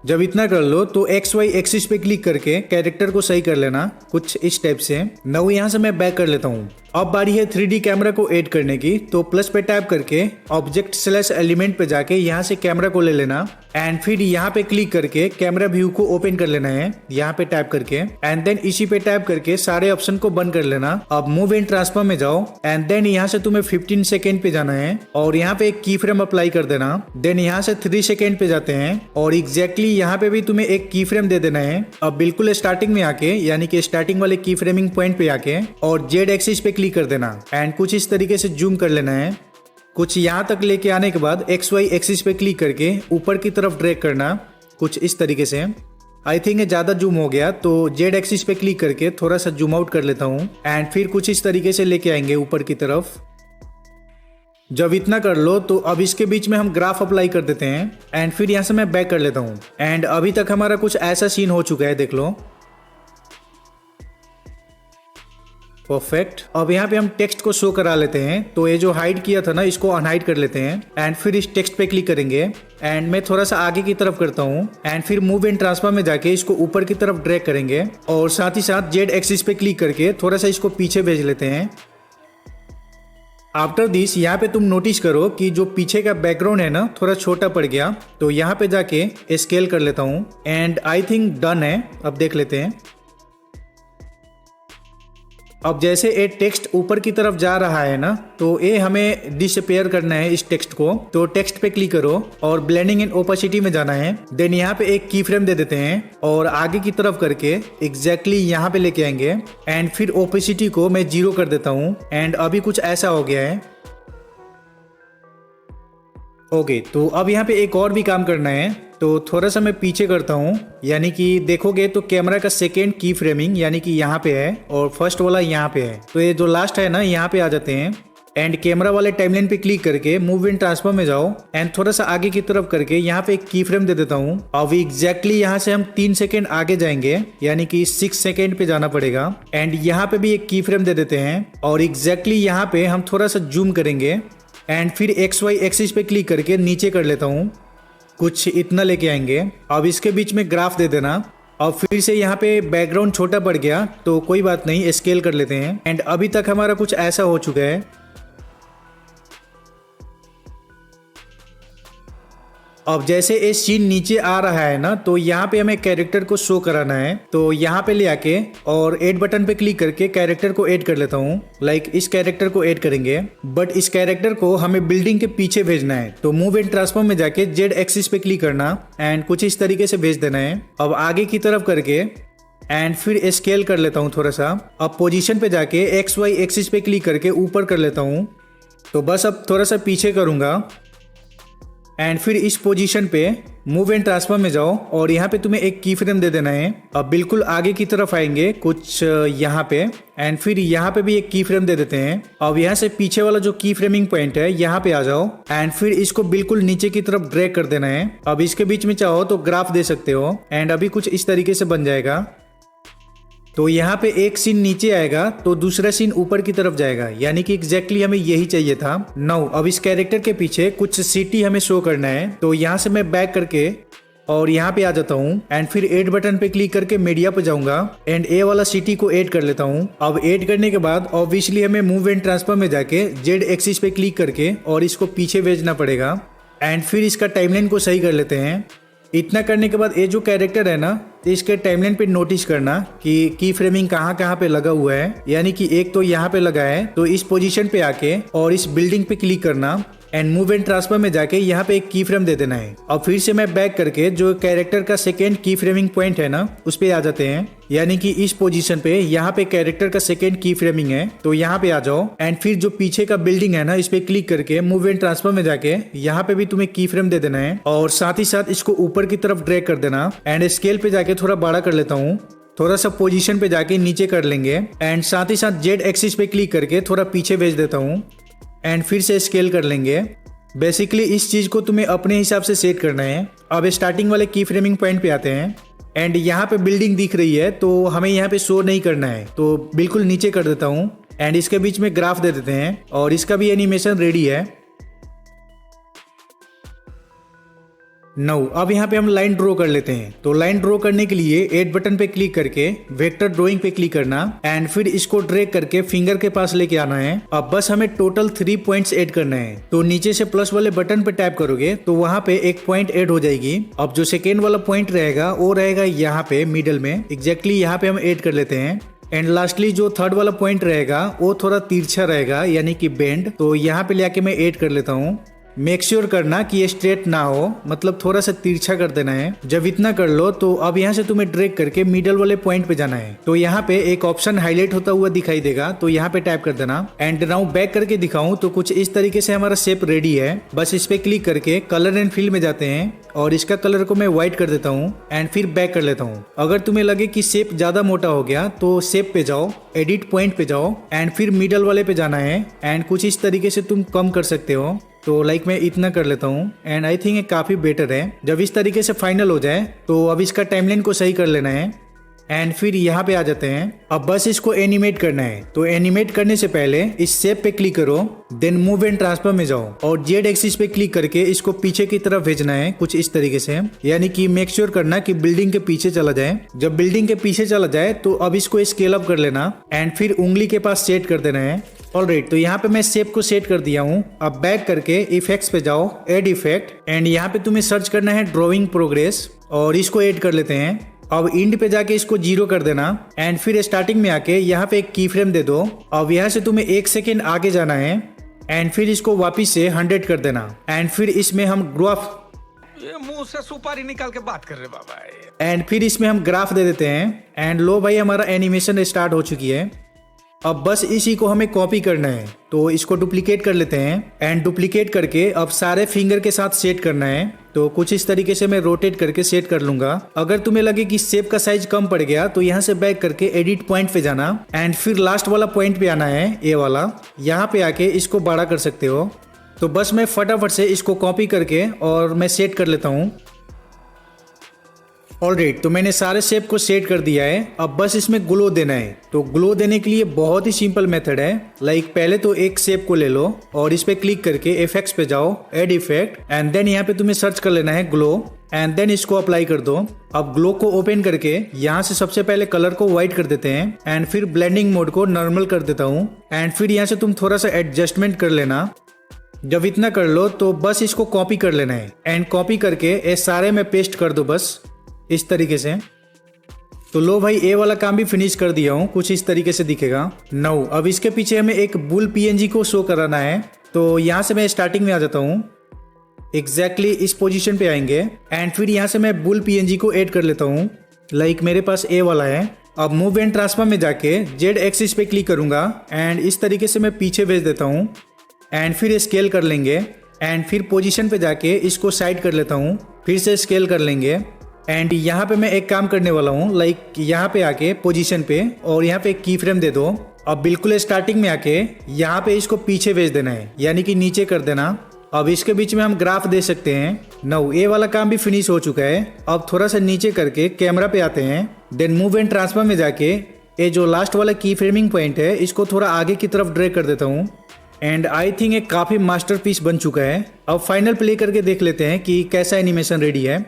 जब इतना कर लो तो XY एक्सिस पे क्लिक करके कैरेक्टर को सही कर लेना कुछ इस टाइप से। नाउ यहाँ से मैं बैक कर लेता हूँ। अब बारी है 3D कैमरा को ऐड करने की, तो प्लस पे टैप करके ऑब्जेक्ट स्लैश एलिमेंट पे जाके यहाँ से कैमरा को ले लेना एंड फिर यहाँ पे क्लिक करके कैमरा व्यू को ओपन कर लेना है यहाँ पे टैप करके एंड देन इसी पे टैप करके सारे ऑप्शन को बंद कर लेना। अब मूव एंड ट्रांसफॉर्म में जाओ एंड देन यहाँ से तुम्हें 15 सेकेंड पे जाना है और यहाँ पे एक की फ्रेम अप्लाई कर देना। देन यहाँ से 3 सेकेंड पे जाते हैं और एग्जैक्टली यहाँ पे भी तुम्हें एक की फ्रेम दे देना है। अब बिल्कुल स्टार्टिंग में आके यानी कि स्टार्टिंग वाले की फ्रेमिंग पॉइंट पे आके और जेड एक्सिस पे क्लिक कर देना एंड कुछ इस तरीके से जूम कर लेना है। कुछ यहाँ तक लेके आने के बाद XY एक्सिस पे क्लिक करके ऊपर की तरफ ड्रैग करना कुछ इस तरीके से। आई थिंक ज्यादा जूम हो गया तो जेड एक्सिस पे क्लिक करके थोड़ा सा जूम आउट कर लेता हूँ एंड फिर कुछ इस तरीके से लेके आएंगे ऊपर की तरफ। जब इतना कर लो तो अब इसके बीच में हम ग्राफ अप्लाई कर देते हैं एंड फिर यहाँ से मैं बैक कर लेता हूँ एंड अभी तक हमारा कुछ ऐसा सीन हो चुका है, देख लो। परफेक्ट। अब यहाँ पे हम टेक्स्ट को शो करा लेते हैं, तो ये जो हाइड किया था ना इसको अनहाइड कर लेते हैं एंड फिर इस टेक्स्ट पे क्लिक करेंगे एंड मैं थोड़ा सा आगे की तरफ करता हूँ एंड फिर मूव एंड ट्रांसफॉर्म में जाके इसको ऊपर की तरफ ड्रैग करेंगे और साथ ही साथ जेड एक्सिस पे क्लिक करके थोड़ा सा इसको पीछे भेज लेते हैं। आफ्टर दिस यहाँ पे तुम नोटिस करो कि जो पीछे का बैकग्राउंड है ना थोड़ा छोटा पड़ गया, तो यहाँ पे जाके स्केल कर लेता हूँ एंड आई थिंक डन है। अब देख लेते हैं। अब जैसे ये टेक्स्ट ऊपर की तरफ जा रहा है ना, तो ये हमें डिसअपियर करना है इस टेक्स्ट को। तो टेक्स्ट पे क्लिक करो और ब्लेंडिंग एंड ओपेसिटी में जाना है। देन यहाँ पे एक की फ्रेम दे देते हैं और आगे की तरफ करके एग्जैक्टली यहाँ पे लेके आएंगे एंड फिर ओपेसिटी को मैं 0 कर देता हूँ एंड अभी कुछ ऐसा हो गया है। ओके, तो अब यहाँ पे एक और भी काम करना है। तो थोड़ा सा मैं पीछे करता हूँ, यानी कि देखोगे तो कैमरा का सेकेंड की फ्रेमिंग यानी कि यहाँ पे है और फर्स्ट वाला यहाँ पे है। तो ये जो लास्ट है ना यहाँ पे आ जाते हैं एंड कैमरा वाले टाइमलाइन पे क्लिक करके मूव एंड ट्रांसफॉर्म में जाओ एंड थोड़ा सा आगे की तरफ करके यहाँ पे एक की फ्रेम दे देता हूँ। अब एग्जैक्टली यहाँ से हम 3 सेकेंड आगे जाएंगे, यानी कि 6 सेकेंड पे जाना पड़ेगा एंड यहाँ पे भी एक की फ्रेम दे देते हैं और एग्जैक्टली यहाँ पे हम थोड़ा सा जूम करेंगे एंड फिर XY एक्सिस पे क्लिक करके नीचे कर लेता हूँ, कुछ इतना लेके आएंगे। अब इसके बीच में ग्राफ दे देना। अब फिर से यहाँ पे बैकग्राउंड छोटा पड़ गया तो कोई बात नहीं, स्केल कर लेते हैं एंड अभी तक हमारा कुछ ऐसा हो चुका है। अब जैसे ये सीन नीचे आ रहा है ना, तो यहाँ पे हमें कैरेक्टर को शो कराना है। तो यहाँ पे ले आके और ऐड बटन पे क्लिक करके कैरेक्टर को ऐड कर लेता हूँ। लाइक इस कैरेक्टर को ऐड करेंगे, बट इस कैरेक्टर को हमें बिल्डिंग के पीछे भेजना है। तो मूव एंड ट्रांसफॉर्म में जाके Z एक्सिस पे क्लिक करना एंड कुछ इस तरीके से भेज देना है। अब आगे की तरफ करके एंड फिर स्केल कर लेता हूँ थोड़ा सा। अब पोजीशन पे जाके XY एक्सिस पे क्लिक करके ऊपर कर लेता हूँ। तो बस अब थोड़ा सा पीछे करूँगा एंड फिर इस पोजीशन पे मूव एंड ट्रांसफॉर्म में जाओ और यहाँ पे तुम्हें एक की फ्रेम दे देना है। अब बिल्कुल आगे की तरफ आएंगे कुछ यहाँ पे एंड फिर यहाँ पे भी एक की फ्रेम दे देते हैं। अब यहाँ से पीछे वाला जो की फ्रेमिंग पॉइंट है यहाँ पे आ जाओ एंड फिर इसको बिल्कुल नीचे की तरफ ड्रैग कर देना है। अब इसके बीच में चाहो तो ग्राफ दे सकते हो एंड अभी कुछ इस तरीके से बन जाएगा। तो यहाँ पे एक सीन नीचे आएगा तो दूसरा सीन ऊपर की तरफ जाएगा, यानी कि एग्जैक्टली हमें यही चाहिए था। नाउ अब इस कैरेक्टर के पीछे कुछ सिटी हमें शो करना है। तो यहाँ से मैं बैक करके और यहाँ पे आ जाता हूँ एंड फिर ऐड बटन पे क्लिक करके मीडिया पे जाऊंगा एंड ए वाला सिटी को ऐड कर लेता हूँ। अब ऐड करने के बाद ऑब्वियसली हमें मूव एंड ट्रांसफॉर्म में जाके Z एक्सिस पे क्लिक करके और इसको पीछे भेजना पड़ेगा एंड फिर इसका टाइमलाइन को सही कर लेते हैं। इतना करने के बाद ये जो कैरेक्टर है ना, इसके टाइमलाइन पे नोटिस करना कि की फ्रेमिंग कहाँ कहाँ पे लगा हुआ है, यानी कि एक तो यहाँ पे लगा है। तो इस पोजीशन पे आके और इस बिल्डिंग पे क्लिक करना एंड मूव एंड ट्रांसफॉर्म में जाके यहाँ पे एक की फ्रेम दे देना है। अब फिर से मैं बैक करके जो कैरेक्टर का सेकेंड की फ्रेमिंग पॉइंट है ना, उस पे आ जाते हैं, यानी कि इस पोजीशन पे यहाँ पे कैरेक्टर का सेकेंड की फ्रेमिंग है। तो यहाँ पे आ जाओ एंड फिर जो पीछे का बिल्डिंग है ना, इस पे क्लिक करके मूव एंड ट्रांसफॉर्म में जाके यहाँ पे भी तुम्हें की फ्रेम दे देना है और साथ ही साथ इसको ऊपर की तरफ ड्रैग कर देना एंड स्केल पे जाके थोड़ा बड़ा कर लेता हूँ। थोड़ा सा पोजीशन पे जाके नीचे कर लेंगे एंड साथ ही साथ Z एक्सिस पे क्लिक करके थोड़ा पीछे भेज देता हूँ एंड फिर से स्केल कर लेंगे। बेसिकली इस चीज को तुम्हें अपने हिसाब से सेट करना है। अब स्टार्टिंग वाले की फ्रेमिंग पॉइंट पे आते हैं एंड यहाँ पे बिल्डिंग दिख रही है तो हमें यहाँ पे शो नहीं करना है, तो बिल्कुल नीचे कर देता हूँ एंड इसके बीच में ग्राफ दे देते हैं और इसका भी एनिमेशन रेडी है। नाउ अब यहाँ पे हम लाइन ड्रॉ कर लेते हैं। तो लाइन ड्रॉ करने के लिए ऐड बटन पे क्लिक करके वेक्टर ड्राइंग पे क्लिक करना एंड फिर इसको ड्रैग करके फिंगर के पास लेके आना है। अब बस हमें टोटल 3 पॉइंट्स ऐड करना है। तो नीचे से प्लस वाले बटन पे टैप करोगे तो वहाँ पे एक पॉइंट ऐड हो जाएगी। अब जो सेकेंड वाला पॉइंट रहेगा वो रहेगा यहाँ पे मिडल में, एग्जैक्टली यहाँ पे हम ऐड कर लेते हैं। एंड लास्टली जो थर्ड वाला पॉइंट रहेगा वो थोड़ा तिरछा रहेगा, यानी कि बेंड। तो यहाँ पे लेके मैं ऐड कर लेता हूँ। मेक श्योर करना कि ये स्ट्रेट ना हो, मतलब थोड़ा सा तिरछा कर देना है। जब इतना कर लो तो अब यहाँ से तुम्हें ड्रैग करके मिडल वाले पॉइंट पे जाना है। तो यहाँ पे एक ऑप्शन हाईलाइट होता हुआ दिखाई देगा, तो यहाँ पे टैप कर देना एंड नाउ बैक करके दिखाऊं तो कुछ इस तरीके से हमारा शेप रेडी है। बस इस पे क्लिक करके कलर एंड फिल में जाते हैं और इसका कलर को मैं व्हाइट कर देता हूँ एंड फिर बैक कर लेता हूँ। अगर तुम्हें लगे कि शेप ज्यादा मोटा हो गया तो शेप पे जाओ, एडिट पॉइंट पे जाओ एंड फिर मिडल वाले पे जाना है एंड कुछ इस तरीके से तुम कम कर सकते हो। तो लाइक मैं इतना कर लेता हूँ एंड आई थिंक ये काफी बेटर है। जब इस तरीके से फाइनल हो जाए तो अब इसका टाइमलाइन को सही कर लेना है एंड फिर यहाँ पे आ जाते हैं। अब बस इसको एनिमेट करना है। तो एनिमेट करने से पहले इस शेप पे क्लिक करो, देन मूव एंड ट्रांसफॉर्म में जाओ और Z एक्सिस पे क्लिक करके इसको पीछे की तरफ भेजना है कुछ इस तरीके से, यानी कि मेक श्योर करना कि बिल्डिंग के पीछे चला जाए। जब बिल्डिंग के पीछे चला जाए तो अब इसको स्केल अप कर लेना एंड फिर उंगली के पास सेट कर देना है। ऑलराइट, तो यहाँ पे मैं शेप को सेट कर दिया हूँ। अब बैक करके इफेक्ट्स पे जाओ, ऐड इफेक्ट एंड यहाँ पे तुम्हें सर्च करना है ड्रॉइंग प्रोग्रेस और इसको ऐड कर लेते हैं। अब इंड पे जाके इसको 0 कर देना एंड फिर स्टार्टिंग में आके यहाँ पे एक की फ्रेम दे दो। अब यहाँ से तुम्हें 1 सेकेंड आगे जाना है एंड फिर इसको वापिस से 100 कर देना एंड फिर इसमें हम ग्राफ, ये मुंह से सुपारी निकाल के बात कर रहे बाबा, एंड फिर इसमें हम ग्राफ दे देते हैं एंड लो भाई हमारा एनिमेशन स्टार्ट हो चुकी है। अब बस इसी को हमें कॉपी करना है, तो इसको डुप्लीकेट कर लेते हैं एंड डुप्लीकेट करके अब सारे फिंगर के साथ सेट करना है। तो कुछ इस तरीके से मैं रोटेट करके सेट कर लूंगा। अगर तुम्हें लगे कि शेप का साइज कम पड़ गया तो यहाँ से बैक करके एडिट पॉइंट पे जाना एंड फिर लास्ट वाला पॉइंट पे आना है, ये वाला। यहाँ पे आके इसको बड़ा कर सकते हो। तो बस मैं फटाफट से इसको कॉपी करके और मैं सेट कर लेता हूँ। ऑलराइट, तो मैंने सारे शेप को सेट कर दिया है। अब बस इसमें ग्लो देना है। तो ग्लो देने के लिए बहुत ही सिंपल मेथड है। पहले तो एक शेप को ले लो और इस पे क्लिक करके इफेक्ट्स पे जाओ, एड इफेक्ट, एंड देन यहाँ पे तुम्हें सर्च कर लेना है ग्लो एंड देन इसको अप्लाई कर दो। अब ग्लो को ओपन करके यहाँ से सबसे पहले कलर को व्हाइट कर देते हैं एंड फिर ब्लेंडिंग मोड को नॉर्मल कर देता हूँ एंड फिर यहाँ से तुम थोड़ा सा एडजस्टमेंट कर लेना। जब इतना कर लो तो बस इसको कॉपी कर लेना है एंड कॉपी करके ये सारे में पेस्ट कर दो बस इस तरीके से। तो लो भाई, ये वाला काम भी फिनिश कर दिया हूँ, कुछ इस तरीके से दिखेगा। नाउ अब इसके पीछे हमें एक बुल पीएनजी को शो कराना है। तो यहाँ से मैं स्टार्टिंग में आ जाता हूँ, एग्जैक्टली इस पोजीशन पे आएंगे एंड फिर यहाँ से मैं बुल पीएनजी को ऐड कर लेता हूँ। मेरे पास ए वाला है। अब मूव एंड ट्रांसफर में जाके जेड एक्सिस पे क्लिक करूंगा एंड इस तरीके से मैं पीछे भेज देता हूँ एंड फिर स्केल कर लेंगे एंड फिर पोजीशन पे जाके इसको साइड कर लेता हूँ, फिर से स्केल कर लेंगे एंड यहाँ पे मैं एक काम करने वाला हूँ। यहाँ पे आके पोजीशन पे और यहाँ पे एक की फ्रेम दे दो। अब बिल्कुल स्टार्टिंग में आके यहाँ पे इसको पीछे भेज देना है, यानी कि नीचे कर देना। अब इसके बीच में हम ग्राफ दे सकते हैं। नाउ ये वाला काम भी फिनिश हो चुका है। अब थोड़ा सा नीचे करके कैमरा पे आते हैं, देन मूव एंड ट्रांसफर में जाके ये जो लास्ट वाला की फ्रेमिंग पॉइंट है इसको थोड़ा आगे की तरफ ड्रैग कर देता हूँ एंड आई थिंक एक काफी मास्टरपीस बन चुका है। अब फाइनल प्ले करके देख लेते हैं कि कैसा एनिमेशन रेडी है।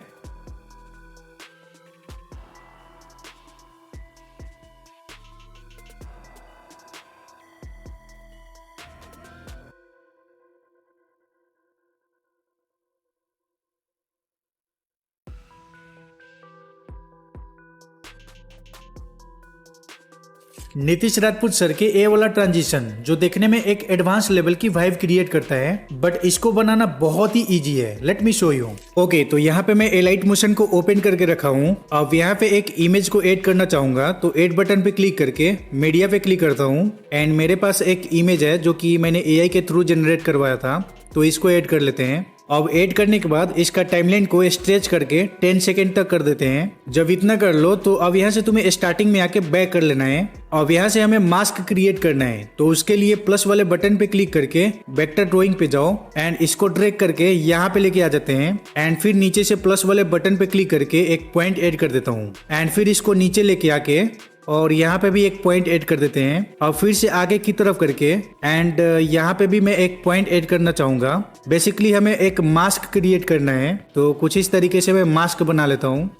नीतीश राजपूत सर के ए वाला ट्रांजिशन जो देखने में एक एडवांस लेवल की वाइब क्रिएट करता है, बट इसको बनाना बहुत ही इजी है। Let me show you. Okay, तो यहाँ पे मैं एलाइट मोशन को ओपन करके रखा हूँ। अब यहाँ पे एक इमेज को ऐड करना चाहूंगा, तो ऐड बटन पे क्लिक करके मीडिया पे क्लिक करता हूँ एंड मेरे पास एक इमेज है जो कि मैंने एआई के थ्रू जनरेट करवाया था, तो इसको ऐड कर लेते हैं। अब ऐड करने के बाद इसका टाइमलाइन को स्ट्रेच करके 10 सेकेंड तक कर देते हैं। जब इतना कर लो तो अब यहाँ से तुम्हें स्टार्टिंग में आके बैक कर लेना है। अब यहाँ से हमें मास्क क्रिएट करना है, तो उसके लिए प्लस वाले बटन पे क्लिक करके वेक्टर ड्राइंग पे जाओ एंड इसको ड्रैग करके यहाँ पे लेके आ जाते हैं एंड फिर नीचे से प्लस वाले बटन पे क्लिक करके एक पॉइंट ऐड कर देता हूँ एंड फिर इसको नीचे लेके आके और यहाँ पे भी एक पॉइंट ऐड कर देते हैं। अब फिर से आगे की तरफ करके एंड यहाँ पे भी मैं एक पॉइंट ऐड करना चाहूंगा। बेसिकली हमें एक मास्क क्रिएट करना है, तो कुछ इस तरीके से मैं मास्क बना लेता हूँ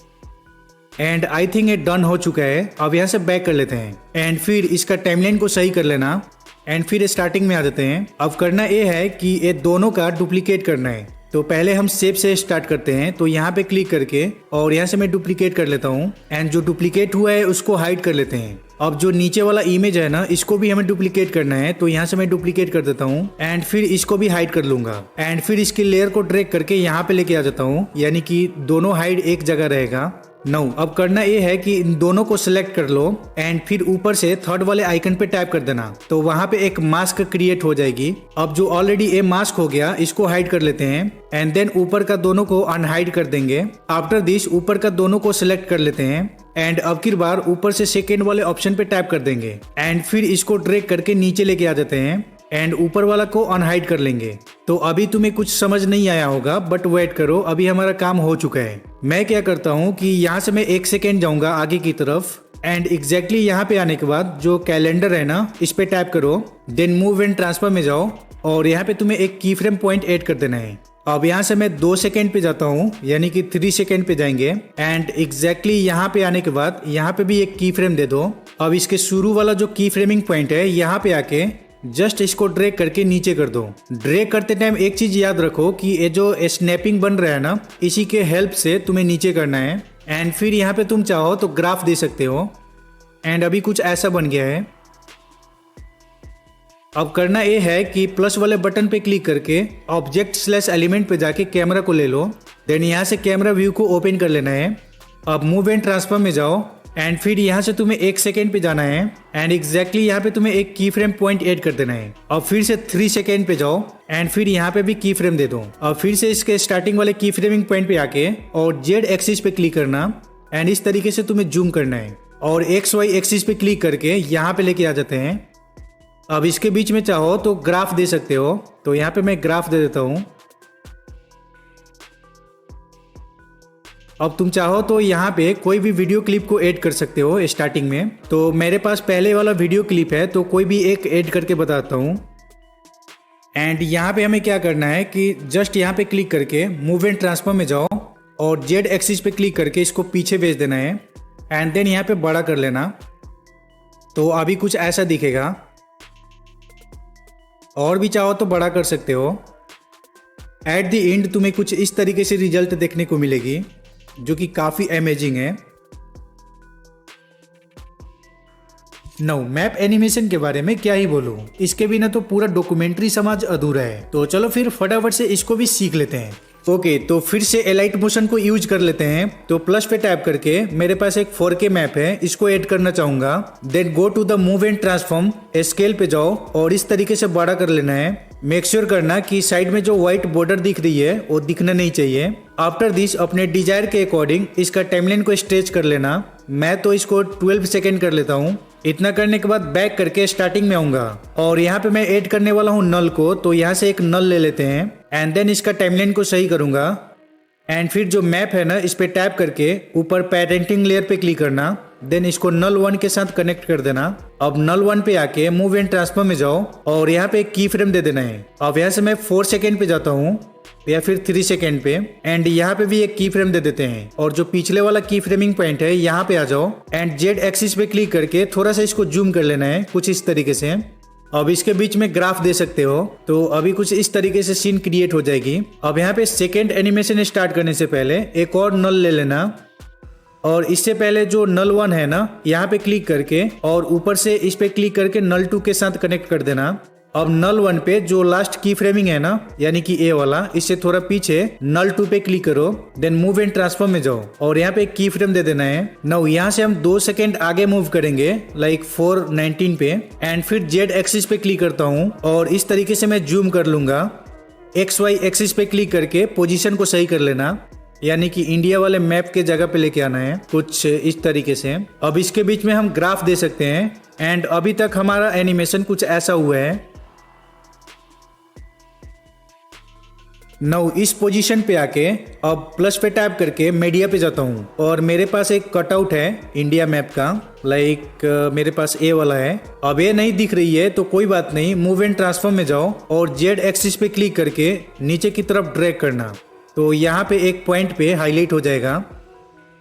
एंड आई थिंक ये डन हो चुका है। अब यहाँ से बैक कर लेते हैं एंड फिर इसका टाइमलाइन को सही कर लेना एंड फिर स्टार्टिंग में आ जाते हैं। अब करना ये है कि ये दोनों का डुप्लीकेट करना है। तो पहले हम शेप से स्टार्ट करते हैं, तो यहाँ पे क्लिक करके और यहाँ से मैं डुप्लीकेट कर लेता हूँ एंड जो डुप्लीकेट हुआ है उसको हाइड कर लेते हैं। अब जो नीचे वाला इमेज है ना, इसको भी हमें डुप्लीकेट करना है, तो यहाँ से मैं डुप्लीकेट कर देता हूँ एंड फिर इसको भी हाइड कर लूंगा एंड फिर इसकी लेयर को ड्रैग करके यहाँ पे लेके आ जाता हूँ, यानी कि दोनों हाइड एक जगह रहेगा। नाउ अब करना ये है कि इन दोनों को सिलेक्ट कर लो एंड फिर ऊपर से थर्ड वाले आइकन पे टैप कर देना, तो वहां पे एक मास्क क्रिएट हो जाएगी। अब जो ऑलरेडी ये मास्क हो गया इसको हाइड कर लेते हैं एंड देन ऊपर का दोनों को अनहाइड कर देंगे। आफ्टर दिस ऊपर का दोनों को सिलेक्ट कर लेते हैं एंड अब की बार ऊपर से सेकेंड वाले ऑप्शन पे टैप कर देंगे एंड फिर इसको ड्रैग करके नीचे लेके आ जाते हैं एंड ऊपर वाला को अनहाइड कर लेंगे। तो अभी तुम्हें कुछ समझ नहीं आया होगा, बट वेट करो, अभी हमारा काम हो चुका है। मैं क्या करता हूँ कि यहाँ से मैं 1 सेकेंड जाऊंगा आगे की तरफ एंड एग्जैक्टली यहाँ पे आने के बाद जो कैलेंडर है ना, इस पे टैप करो, देन मूव एंड ट्रांसफर में जाओ और यहाँ पे तुम्हें एक की फ्रेम पॉइंट ऐड कर देना है। अब यहाँ से मैं 2 सेकेंड पे जाता हूँ, यानी कि 3 सेकेंड पे जाएंगे एंड एग्जैक्टली यहाँ पे आने के बाद यहाँ पे भी एक की फ्रेम दे दो। अब इसके शुरू वाला जो की फ्रेमिंग पॉइंट है यहाँ पे आके जस्ट इसको ड्रैग करके नीचे कर दो। ड्रैग करते टाइम एक चीज याद रखो कि ये जो स्नैपिंग बन रहा है ना, इसी के हेल्प से तुम्हें नीचे करना है एंड फिर यहाँ पे तुम चाहो तो ग्राफ दे सकते हो एंड अभी कुछ ऐसा बन गया है। अब करना ये है कि प्लस वाले बटन पे क्लिक करके ऑब्जेक्ट/एलिमेंट पे जाके कैमरा को ले लो, देन यहाँ से कैमरा व्यू को ओपन कर लेना है। अब मूव एंड ट्रांसफर में जाओ एंड फिर यहाँ से तुम्हें 1 सेकेंड पे जाना है एंड एग्जैक्टली यहाँ पे तुम्हें एक की फ्रेम पॉइंट ऐड कर देना है। अब फिर से 3 सेकेंड पे जाओ एंड फिर यहाँ पे भी की फ्रेम दे दो। अब फिर से इसके स्टार्टिंग वाले की फ्रेमिंग पॉइंट पे आके और जेड एक्सिस पे क्लिक करना एंड इस तरीके से तुम्हें जूम करना है और एक्स वाई एक्सिस पे क्लिक करके यहाँ पे लेके आ जाते हैं। अब इसके बीच में चाहो तो ग्राफ दे सकते हो, तो यहाँ पे मैं ग्राफ दे देता हूँ। अब तुम चाहो तो यहाँ पे कोई भी वीडियो क्लिप को ऐड कर सकते हो स्टार्टिंग में। तो मेरे पास पहले वाला वीडियो क्लिप है तो कोई भी एक ऐड करके बताता हूँ। एंड यहाँ पे हमें क्या करना है कि जस्ट यहाँ पे क्लिक करके मूव एंड ट्रांसफॉर्म में जाओ और जेड एक्सिस पे क्लिक करके इसको पीछे भेज देना है एंड देन यहाँ पे बड़ा कर लेना। तो अभी कुछ ऐसा दिखेगा, और भी चाहो तो बड़ा कर सकते हो। एट द एंड तुम्हें कुछ इस तरीके से रिजल्ट देखने को मिलेगी जो कि काफी अमेजिंग है। नाउ मैप एनिमेशन के बारे में क्या ही बोलूं, इसके बिना तो पूरा डॉक्यूमेंट्री समाज अधूरा है। तो चलो फिर फटाफट से इसको भी सीख लेते हैं। ओके, तो फिर से एलाइट मोशन को यूज कर लेते हैं। तो प्लस पे टैप करके मेरे पास एक 4K मैप है, इसको ऐड करना चाहूंगा। Then go to the move and transform, scale पे जाओ और इस तरीके से बड़ा कर लेना है। मेक श्योर करना कि साइड में जो व्हाइट बॉर्डर दिख रही है वो दिखना नहीं चाहिए। आफ्टर दिस अपने डिजायर के अकॉर्डिंग इसका टाइमलाइन को स्ट्रेच कर लेना। मैं तो इसको 12 सेकेंड कर लेता हूँ। इतना करने के बाद बैक करके स्टार्टिंग में आऊंगा और यहाँ पे मैं ऐड करने वाला हूँ नल को। तो यहाँ से एक नल ले लेते हैं एंड देन इसका टाइमलाइन को सही करूंगा। एंड फिर जो मैप है ना, इस पे टैप करके ऊपर पेरेंटिंग लेयर पे क्लिक करना। देन इसको नल 1 के साथ कनेक्ट कर देना। अब नल 1 पे आके मूव एंड ट्रांसफॉर्म में जाओ और यहाँ पे एक की फ्रेम दे देना है। अब यहाँ से मैं 4 सेकेंड पे जाता हूँ या फिर 3 सेकेंड पे एंड यहाँ पे भी एक की फ्रेम दे देते हैं और जो पिछले वाला की फ्रेमिंग पॉइंट है यहाँ पे आ जाओ एंड जेड एक्सिस पे क्लिक करके थोड़ा सा इसको जूम कर लेना है कुछ इस तरीके से। अब इसके बीच में ग्राफ दे सकते हो। तो अभी कुछ इस तरीके से सीन क्रिएट हो जाएगी। अब यहाँ पे सेकेंड एनिमेशन स्टार्ट करने से पहले एक और नल ले लेना और इससे पहले जो नल 1 है ना, यहाँ पे क्लिक करके और ऊपर से इस पे क्लिक करके नल 2 के साथ कनेक्ट कर देना। अब नल 1 पे जो लास्ट की फ्रेमिंग है ना, यानी कि ए वाला, इससे थोड़ा पीछे नल 2 पे क्लिक करो। देन मूव एंड ट्रांसफॉर्म में जाओ और यहाँ पे एक की फ्रेम दे देना है। नाउ यहाँ से हम 2 सेकेंड आगे मूव करेंगे लाइक 4:19 पे एंड फिर जेड एक्सिस पे क्लिक करता हूँ और इस तरीके से मैं जूम कर लूंगा। एक्स वाई एक्सिस पे क्लिक करके पोजीशन को सही कर लेना, यानी कि इंडिया वाले मैप के जगह पे लेके आना है कुछ इस तरीके से। अब इसके बीच में हम ग्राफ दे सकते हैं एंड अभी तक हमारा एनिमेशन कुछ ऐसा हुआ है। नाउ इस पोजीशन पे आके अब प्लस पे टैप करके मीडिया पे जाता हूँ और मेरे पास एक कटआउट है इंडिया मैप का, लाइक मेरे पास ए वाला है। अब ये नहीं दिख रही है तो कोई बात नहीं, मूव एंड ट्रांसफॉर्म में जाओ और जेड एक्सिस पे क्लिक करके नीचे की तरफ ड्रैग करना। तो यहाँ पे एक पॉइंट पे हाईलाइट हो जाएगा।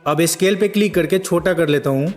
अब स्केल पे क्लिक करके छोटा कर लेता हूँ।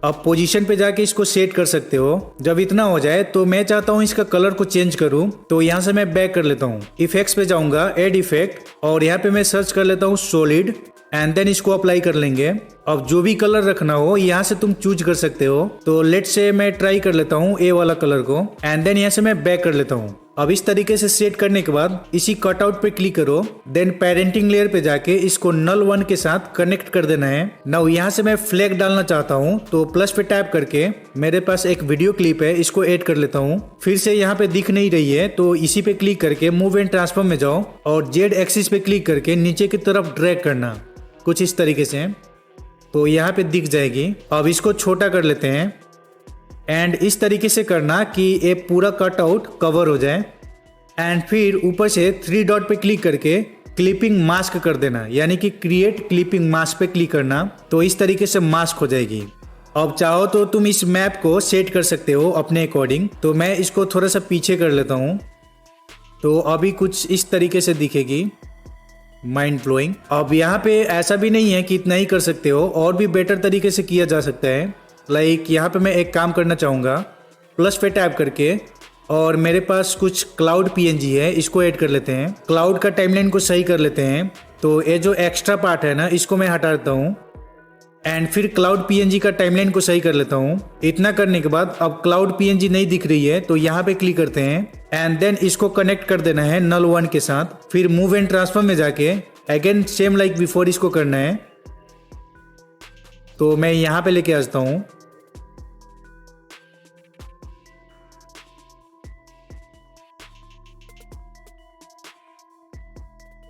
अब पोजीशन पे जाके इसको सेट कर सकते हो। जब इतना हो जाए तो मैं चाहता हूँ इसका कलर को चेंज करूँ, तो यहाँ से मैं बैक कर लेता हूँ। इफेक्ट्स पे जाऊंगा, एड इफेक्ट, और यहाँ पे मैं सर्च कर लेता हूँ सॉलिड एंड देन इसको अप्लाई कर लेंगे। अब जो भी कलर रखना हो यहाँ से तुम चूज कर सकते हो। तो लेट्स से मैं ट्राई कर लेता हूँ ए वाला कलर को एंड देन यहाँ से मैं बैक कर लेता हूँ। अब इस तरीके से सेट करने के बाद इसी कटआउट पे क्लिक करो। देन पेरेंटिंग लेयर पे जाके इसको नल 1 के साथ कनेक्ट कर देना है। नाउ यहाँ से मैं फ्लैग डालना चाहता हूँ तो प्लस पे टैप करके मेरे पास एक वीडियो क्लिप है, इसको ऐड कर लेता हूँ। फिर से यहाँ पे दिख नहीं रही है तो इसी पे क्लिक करके मूव एंड ट्रांसफॉर्म में जाओ और जेड एक्सिस पे क्लिक करके नीचे की तरफ ड्रैग करना कुछ इस तरीके से, तो यहाँ पे दिख जाएगी। अब इसको छोटा कर लेते हैं एंड इस तरीके से करना कि ये पूरा कटआउट कवर हो जाए। एंड फिर ऊपर से 3 डॉट पे क्लिक करके क्लिपिंग मास्क कर देना, यानी कि क्रिएट क्लिपिंग मास्क पे क्लिक करना, तो इस तरीके से मास्क हो जाएगी। अब चाहो तो तुम इस मैप को सेट कर सकते हो अपने अकॉर्डिंग। तो मैं इसको थोड़ा सा पीछे कर लेता हूँ, तो अभी कुछ इस तरीके से दिखेगी, माइंड ब्लोइंग। अब यहाँ पे ऐसा भी नहीं है कि इतना ही कर सकते हो, और भी बेटर तरीके से किया जा सकता है। लाइक यहाँ पे मैं एक काम करना चाहूँगा, प्लस पे टैप करके, और मेरे पास कुछ क्लाउड पीएनजी है, इसको ऐड कर लेते हैं। क्लाउड का टाइमलाइन को सही कर लेते हैं। तो ये जो एक्स्ट्रा पार्ट है ना, इसको मैं हटा देता हूँ एंड फिर क्लाउड पीएनजी का टाइमलाइन को सही कर लेता हूँ। इतना करने के बाद अब क्लाउड पीएनजी नहीं दिख रही है तो यहाँ पे क्लिक करते हैं एंड देन इसको कनेक्ट कर देना है नल 1 के साथ। फिर मूव एंड ट्रांसफॉर्म में जाके अगेन सेम लाइक बिफोर इसको करना है तो मैं यहाँ पे लेके आता हूँ।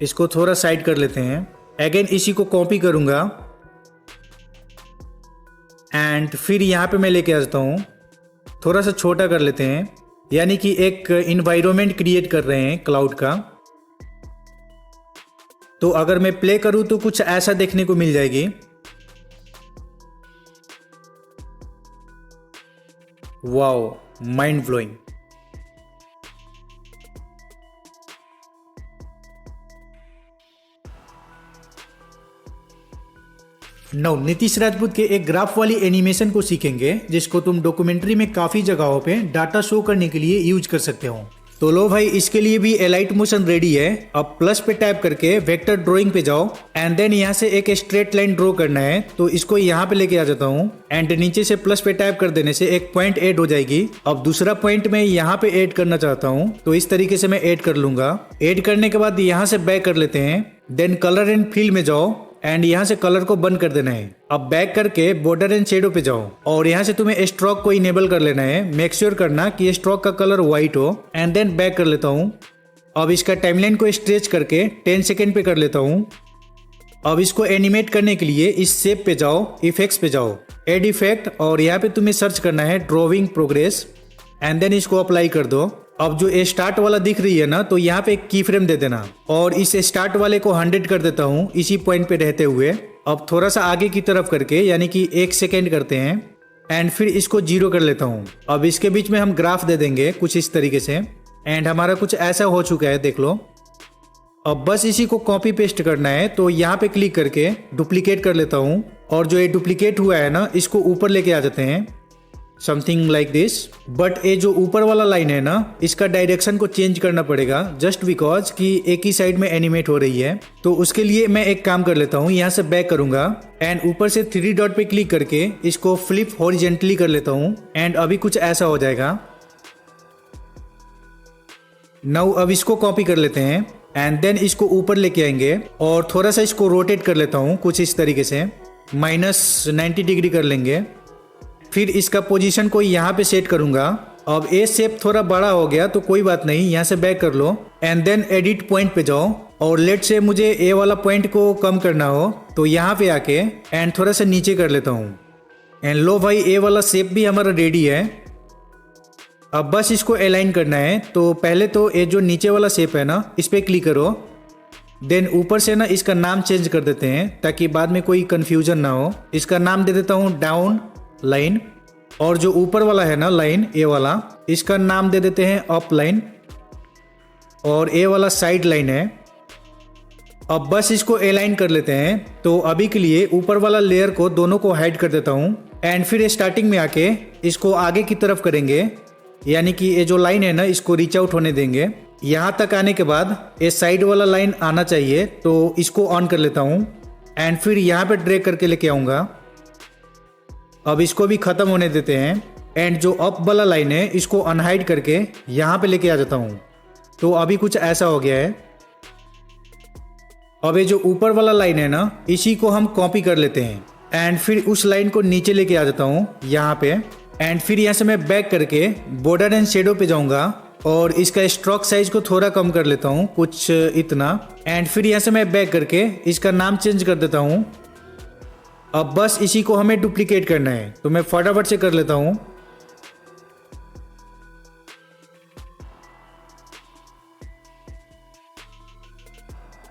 इसको थोड़ा साइड कर लेते हैं। अगेन इसी को कॉपी करूंगा एंड फिर यहाँ पे मैं लेके आता हूँ। थोड़ा सा छोटा कर लेते हैं, यानी कि एक इन्वायरमेंट क्रिएट कर रहे हैं क्लाउड का। तो अगर मैं प्ले करूँ तो कुछ ऐसा देखने को मिल जाएगी। Wow, mind blowing. नौ नीतीश राजपूत के एक ग्राफ वाली एनिमेशन को सीखेंगे, जिसको तुम डॉक्यूमेंट्री में काफी जगहों पे डाटा शो करने के लिए यूज कर सकते हो। तो लो भाई, इसके लिए भी एलाइट मोशन रेडी है। अब प्लस पे टैप करके वेक्टर ड्राइंग पे जाओ एंड देन यहाँ से एक स्ट्रेट लाइन ड्रॉ करना है। तो इसको यहाँ पे लेके आ जाता हूँ एंड नीचे से प्लस पे टैप कर देने से एक पॉइंट ऐड हो जाएगी। अब दूसरा पॉइंट मैं यहाँ पे ऐड करना चाहता हूँ, तो इस तरीके से मैं ऐड कर लूंगा। ऐड करने के बाद यहाँ से बैक कर लेते हैं, देन कलर एंड फिल में जाओ एंड यहाँ से कलर को बंद कर देना है। अब बैक करके बॉर्डर एंड शेडो पे जाओ और यहाँ से तुम्हें स्ट्रोक को इनेबल कर लेना है। मेक श्योर करना कि स्ट्रोक का कलर व्हाइट हो एंड देन बैक कर लेता हूँ। अब इसका टाइमलाइन को स्ट्रेच करके 10 सेकेंड पे कर लेता हूँ। अब इसको एनिमेट करने के लिए इस शेप पे जाओ, इफेक्ट्स पे जाओ, एड इफेक्ट, और यहाँ पे तुम्हें सर्च करना है ड्रॉइंग प्रोग्रेस एंड देन इसको अप्लाई कर दो। अब जो स्टार्ट वाला दिख रही है ना, तो यहाँ पे एक की फ्रेम दे देना और इस स्टार्ट वाले को 100 कर देता हूँ इसी पॉइंट पे रहते हुए। अब थोड़ा सा आगे की तरफ करके, यानी कि 1 सेकेंड करते हैं एंड फिर इसको 0 कर लेता हूँ। अब इसके बीच में हम ग्राफ दे देंगे कुछ इस तरीके से एंड हमारा कुछ ऐसा हो चुका है, देख लो। अब बस इसी को कॉपी पेस्ट करना है। तो यहाँ पे क्लिक करके डुप्लीकेट कर लेता हूँ और जो ये डुप्लीकेट हुआ है ना, इसको ऊपर लेके आ जाते हैं, समथिंग लाइक दिस। बट ये जो ऊपर वाला लाइन है ना, इसका डायरेक्शन को चेंज करना पड़ेगा जस्ट बिकॉज कि एक ही साइड में एनिमेट हो रही है। तो उसके लिए मैं एक काम कर लेता हूँ, यहाँ से बैक करूंगा एंड ऊपर से 3 डॉट पे क्लिक करके इसको फ्लिप हॉरिजेंटली कर लेता हूँ एंड अभी कुछ ऐसा हो जाएगा। नाउ अब इसको कॉपी कर लेते हैं एंड देन इसको ऊपर लेके आएंगे और थोड़ा सा इसको रोटेट कर लेता हूँ कुछ इस तरीके से, -90 डिग्री कर लेंगे। फिर इसका पोजीशन को यहाँ पे सेट करूंगा। अब ए शेप थोड़ा बड़ा हो गया तो कोई बात नहीं, यहाँ से बैक कर लो एंड देन एडिट पॉइंट पे जाओ और लेट से मुझे ए वाला पॉइंट को कम करना हो तो यहाँ पे आके एंड थोड़ा सा नीचे कर लेता हूँ एंड लो भाई, ए वाला शेप भी हमारा रेडी है। अब बस इसको अलाइन करना है। तो पहले तो ये जो नीचे वाला शेप है ना, इस पे क्लिक करो, देन ऊपर से ना इसका नाम चेंज कर देते हैं ताकि बाद में कोई कंफ्यूजन ना हो। इसका नाम दे देता हूँ डाउन लाइन, और जो ऊपर वाला है ना लाइन, ए वाला, इसका नाम दे देते हैं अप लाइन, और ए वाला साइड लाइन है। अब बस इसको अलाइन कर लेते हैं। तो अभी के लिए ऊपर वाला लेयर को दोनों को हाइड कर देता हूँ एंड फिर स्टार्टिंग में आके इसको आगे की तरफ करेंगे, यानी कि ये जो लाइन है ना, इसको रीच आउट होने देंगे। यहाँ तक आने के बाद ये साइड वाला लाइन आना चाहिए, तो इसको ऑन कर लेता हूँ एंड फिर यहाँ पे ड्रैग करके लेके आऊँगा। अब इसको भी खत्म होने देते हैं एंड जो अप वाला लाइन है इसको अनहाइड करके यहाँ पे लेके आ जाता हूँ। तो अभी कुछ ऐसा हो गया है। अब ये जो ऊपर वाला लाइन है ना, इसी को हम कॉपी कर लेते हैं एंड फिर उस लाइन को नीचे लेके आ जाता हूँ यहाँ पे एंड फिर यहाँ से मैं बैक करके बॉर्डर एंड शेडो पे जाऊँगा और इसका स्ट्रोक साइज को थोड़ा कम कर लेता हूँ, कुछ इतना, एंड फिर यहाँ से मैं बैक करके इसका नाम चेंज कर देता हूँ। अब बस इसी को हमें डुप्लीकेट करना है, तो मैं फटाफट से कर लेता हूँ।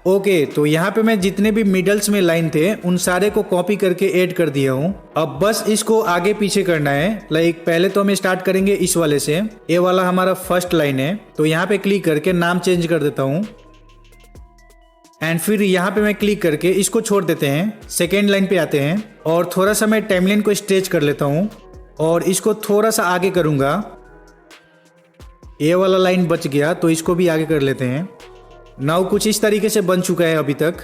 ओके, तो यहाँ पे मैं जितने भी मिडल्स में लाइन थे उन सारे को कॉपी करके ऐड कर दिया हूँ। अब बस इसको आगे पीछे करना है। लाइक पहले तो हम स्टार्ट करेंगे इस वाले से, ये वाला हमारा फर्स्ट लाइन है, तो यहाँ पे क्लिक करके नाम चेंज कर देता हूँ एंड फिर यहाँ पे मैं क्लिक करके इसको छोड़ देते हैं। सेकेंड लाइन पे आते हैं और थोड़ा सा मैं टाइमलाइन को स्ट्रेच कर लेता हूँ और इसको थोड़ा सा आगे करूँगा। ये वाला लाइन बच गया तो इसको भी आगे कर लेते हैं। नाउ कुछ इस तरीके से बन चुका है अभी तक।